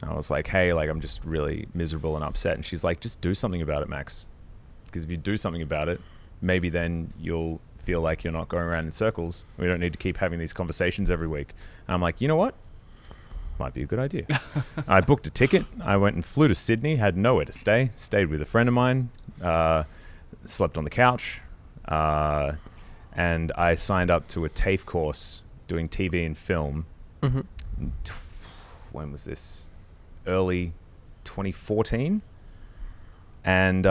I was like, hey, like I'm just really miserable and upset. And she's like, just do something about it, Max. Because if you do something about it, maybe then you'll feel like you're not going around in circles. We don't need to keep having these conversations every week. And I'm like, you know what? Might be a good idea. I booked a ticket. I went and flew to Sydney, had nowhere to stay, stayed with a friend of mine, slept on the couch, and I signed up to a TAFE course doing TV and film. When was this? Early 2014. And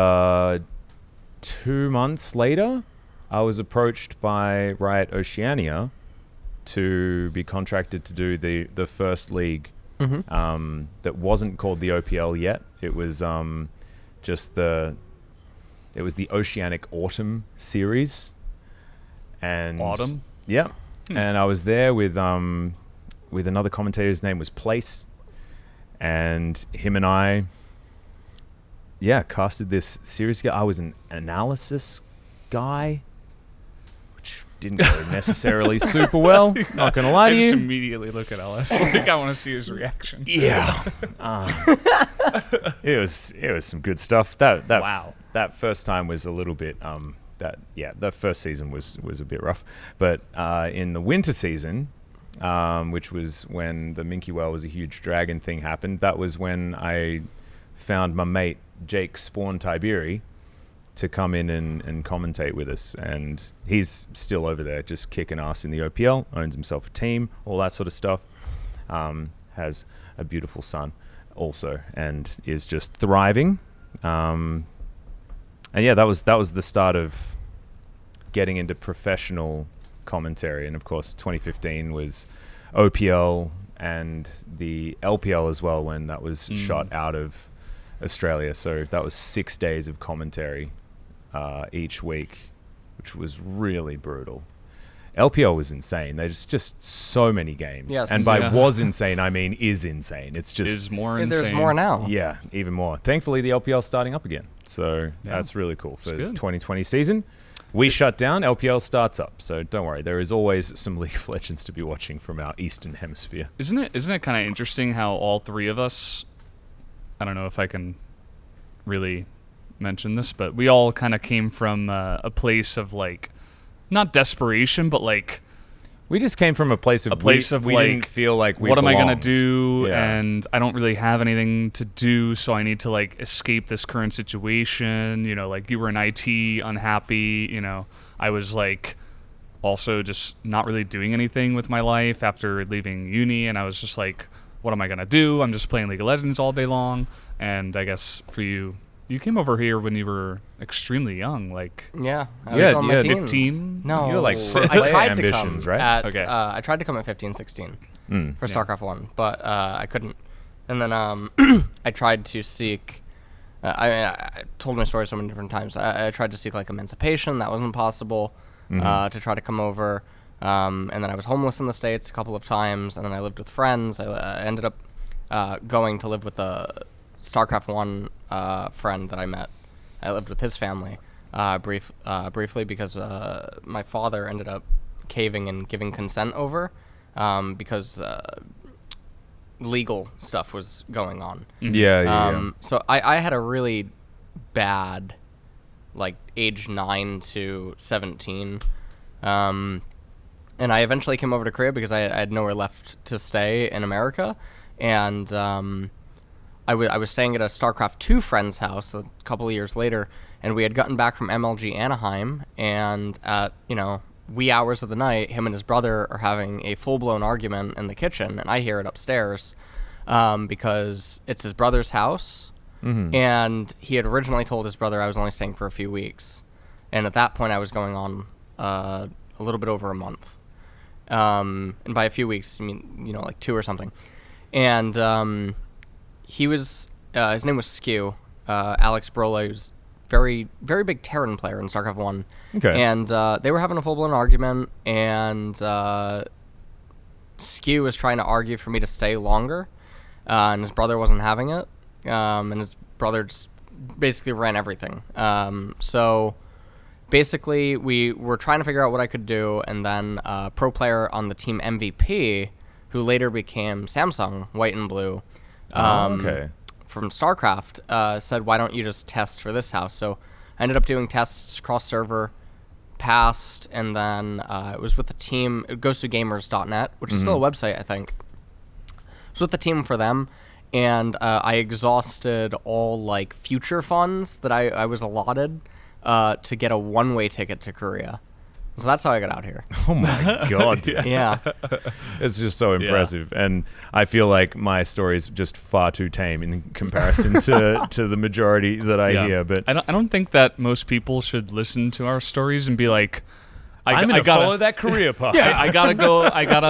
2 months later, I was approached by Riot Oceania to be contracted to do the first league that wasn't called the OPL yet. It was just the Oceanic Autumn series. And Autumn? Yeah. And I was there with another commentator. His name was Place, and him and I casted this series. I was an analysis guy, which didn't go necessarily super well. Not gonna lie to you. I just immediately look at Ellis. Like I want to see his reaction. Yeah, it was some good stuff. That first time was a little bit that first season was a bit rough. But in the winter season, which was when the Minky Well was a huge dragon thing happened, that was when I found my mate Jake Spawn Tiberi to come in and commentate with us. And he's still over there just kicking ass in the OPL, owns himself a team, all that sort of stuff. Has a beautiful son also, and is just thriving. And yeah, that was the start of getting into professional commentary. And of course 2015 was OPL and the LPL as well, when that was shot out of Australia. So that was 6 days of commentary each week, which was really brutal. LPL was insane. There's just so many games. Yes. And by was insane, I mean is insane. It's just... Is more insane. There's more now. Yeah, even more. Thankfully, the LPL's starting up again. So that's really cool for the 2020 season. We shut down, LPL starts up. So don't worry. There is always some League of Legends to be watching from our Eastern Hemisphere. Isn't it kind of interesting how all three of us, I don't know if I can really mention this, but we all kind of came from a place of like, not desperation, but like we just came from a place of we like, didn't feel like we what belonged. Am I gonna do? Yeah. And I don't really have anything to do, so I need to like escape this current situation. You know, like you were in IT, unhappy. You know, I was like also just not really doing anything with my life after leaving uni, and I was just like, what am I gonna do? I'm just playing League of Legends all day long. And I guess for you, you came over here when you were extremely young, like I was on my teens. 15. No, you were like I tried ambitions, to right? I tried to come at 15, 16 for StarCraft 1, but I couldn't. And then I tried to seek. I told my story so many different times. I tried to seek like emancipation. That wasn't possible. To try to come over, and then I was homeless in the States a couple of times, and then I lived with friends. I ended up going to live with a StarCraft 1 friend that I met. I lived with his family briefly because my father ended up caving and giving consent over because legal stuff was going on. So I had a really bad, like, age 9 to 17. And I eventually came over to Korea because I had nowhere left to stay in America. And I was staying at a StarCraft 2 friend's house a couple of years later, and we had gotten back from MLG Anaheim, and at, wee hours of the night, him and his brother are having a full-blown argument in the kitchen, and I hear it upstairs because it's his brother's house, and he had originally told his brother I was only staying for a few weeks, and at that point I was going on a little bit over a month, and by a few weeks I mean like 2 or something, and he was his name was Skew, Alex Brola, who's very very big Terran player in StarCraft 1. Okay. And they were having a full blown argument, and Skew was trying to argue for me to stay longer, and his brother wasn't having it, and his brother just basically ran everything. So basically, we were trying to figure out what I could do, and then a pro player on the team MVP, who later became Samsung White and Blue, from StarCraft, said, "Why don't you just test for this house?" So I ended up doing tests cross server. Passed, and then it was with the team. It goes to gamers.net, which is still a website, I think. It was with the team for them, and I exhausted all like future funds that I was allotted to get a one-way ticket to Korea. So that's how I got out here. Oh my god! Yeah, it's just so impressive, and I feel like my story is just far too tame in comparison to the majority that I hear. But I don't think that most people should listen to our stories and be like, I'm gonna follow that career path. Yeah, I gotta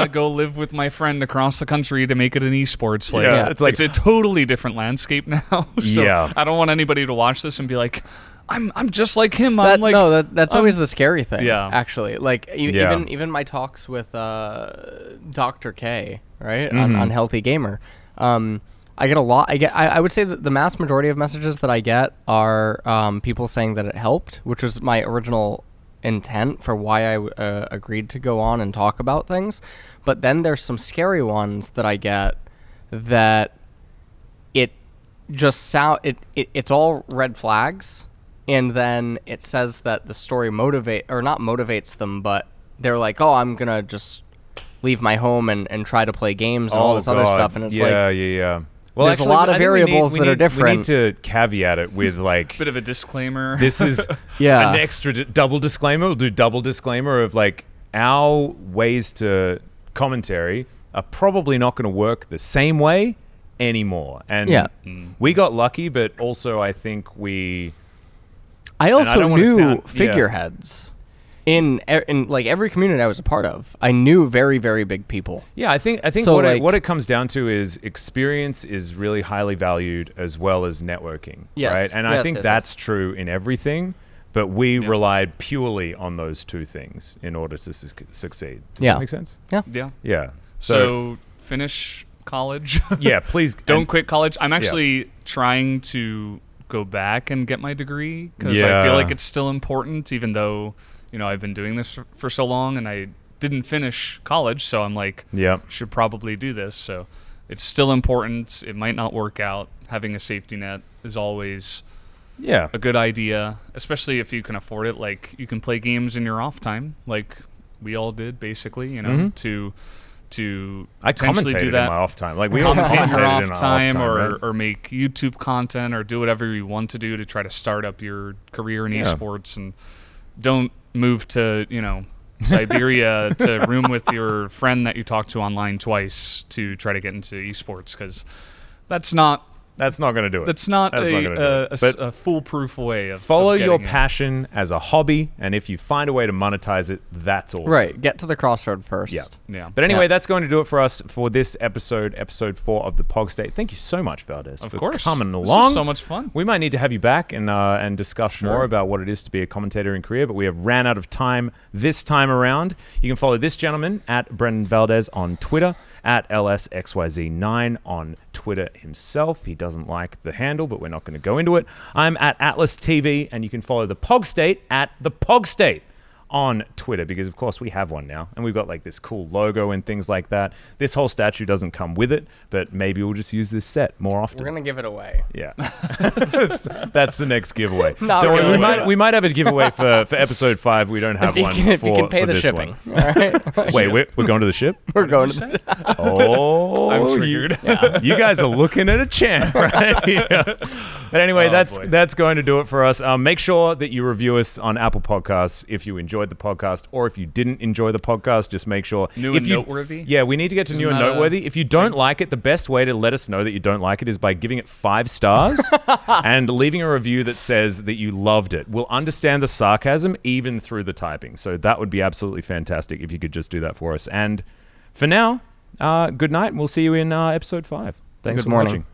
go live with my friend across the country to make it an esports. Like, it's like it's a totally different landscape now. So Yeah. I don't want anybody to watch this and be like, I'm just like him. That's always the scary thing. Yeah. Actually, like even my talks with Dr. K, right, on Healthy Gamer, I get a lot. I would say that the mass majority of messages that I get are people saying that it helped, which was my original intent for why I agreed to go on and talk about things. But then there's some scary ones that I get that it just it's all red flags. And then it says that the story not motivates them, but they're like, oh, I'm going to just leave my home and try to play games and all this other stuff. And it's Well, there's a lot of variables that are different. We need to caveat it with like bit of a disclaimer. This is an extra double disclaimer. We'll do double disclaimer of like our ways to commentary are probably not going to work the same way anymore. And we got lucky, but also I think I also knew figureheads in like every community I was a part of. I knew very, very big people. Yeah, I think so what it comes down to is experience is really highly valued as well as networking, right? And I think that's true in everything, but we relied purely on those two things in order to succeed. Does that make sense? Yeah. So finish college. Yeah, please don't quit college. I'm actually trying to go back and get my degree because I feel like it's still important, even though I've been doing this for so long and I didn't finish college, so I'm like, should probably do this. So it's still important. It might not work out. Having a safety net is always a good idea, especially if you can afford it. Like you can play games in your off time, like we all did, basically. I commentated do that in my off time. Like we all commentate in your commentated off time, right? or make YouTube content or do whatever you want to do to try to start up your career in esports, and don't move to Siberia to room with your friend that you talked to online twice to try to get into esports, because that's not going to do it. That's not a foolproof way of follow your in. passion as a hobby, and if you find a way to monetize it, that's awesome. Right, get to the crossroad first. Yeah. But anyway, that's going to do it for us for this episode 4 of the POG State. Thank you so much, Valdez, for coming along. This is so much fun. We might need to have you back and discuss more about what it is to be a commentator in Korea, but we have ran out of time this time around. You can follow this gentleman at Brendan Valdez on Twitter, at LSXYZ9 on Twitter himself. He doesn't like the handle, but we're not going to go into it. I'm at Atlas TV, and you can follow the POG State at the POG State on Twitter, because of course we have one now, and we've got like this cool logo and things like that. This whole statue doesn't come with it, but maybe we'll just use this set more often. We're gonna give it away. Yeah. that's the next giveaway. So we might have a giveaway for episode 5. We don't have one if you can pay the this shipping. One. All right. Wait, we're going to the ship? We're going to the I'm triggered. You guys are looking at a champ, right? But anyway, that's going to do it for us. Make sure that you review us on Apple Podcasts if you enjoyed enjoyed the podcast, or if you didn't enjoy the podcast, just make sure. New and noteworthy? Yeah, we need to get to new and noteworthy. If you don't like it, the best way to let us know that you don't like it is by giving it 5 stars and leaving a review that says that you loved it. We'll understand the sarcasm even through the typing. So that would be absolutely fantastic if you could just do that for us. And for now, good night, and we'll see you in episode 5. Thanks for watching.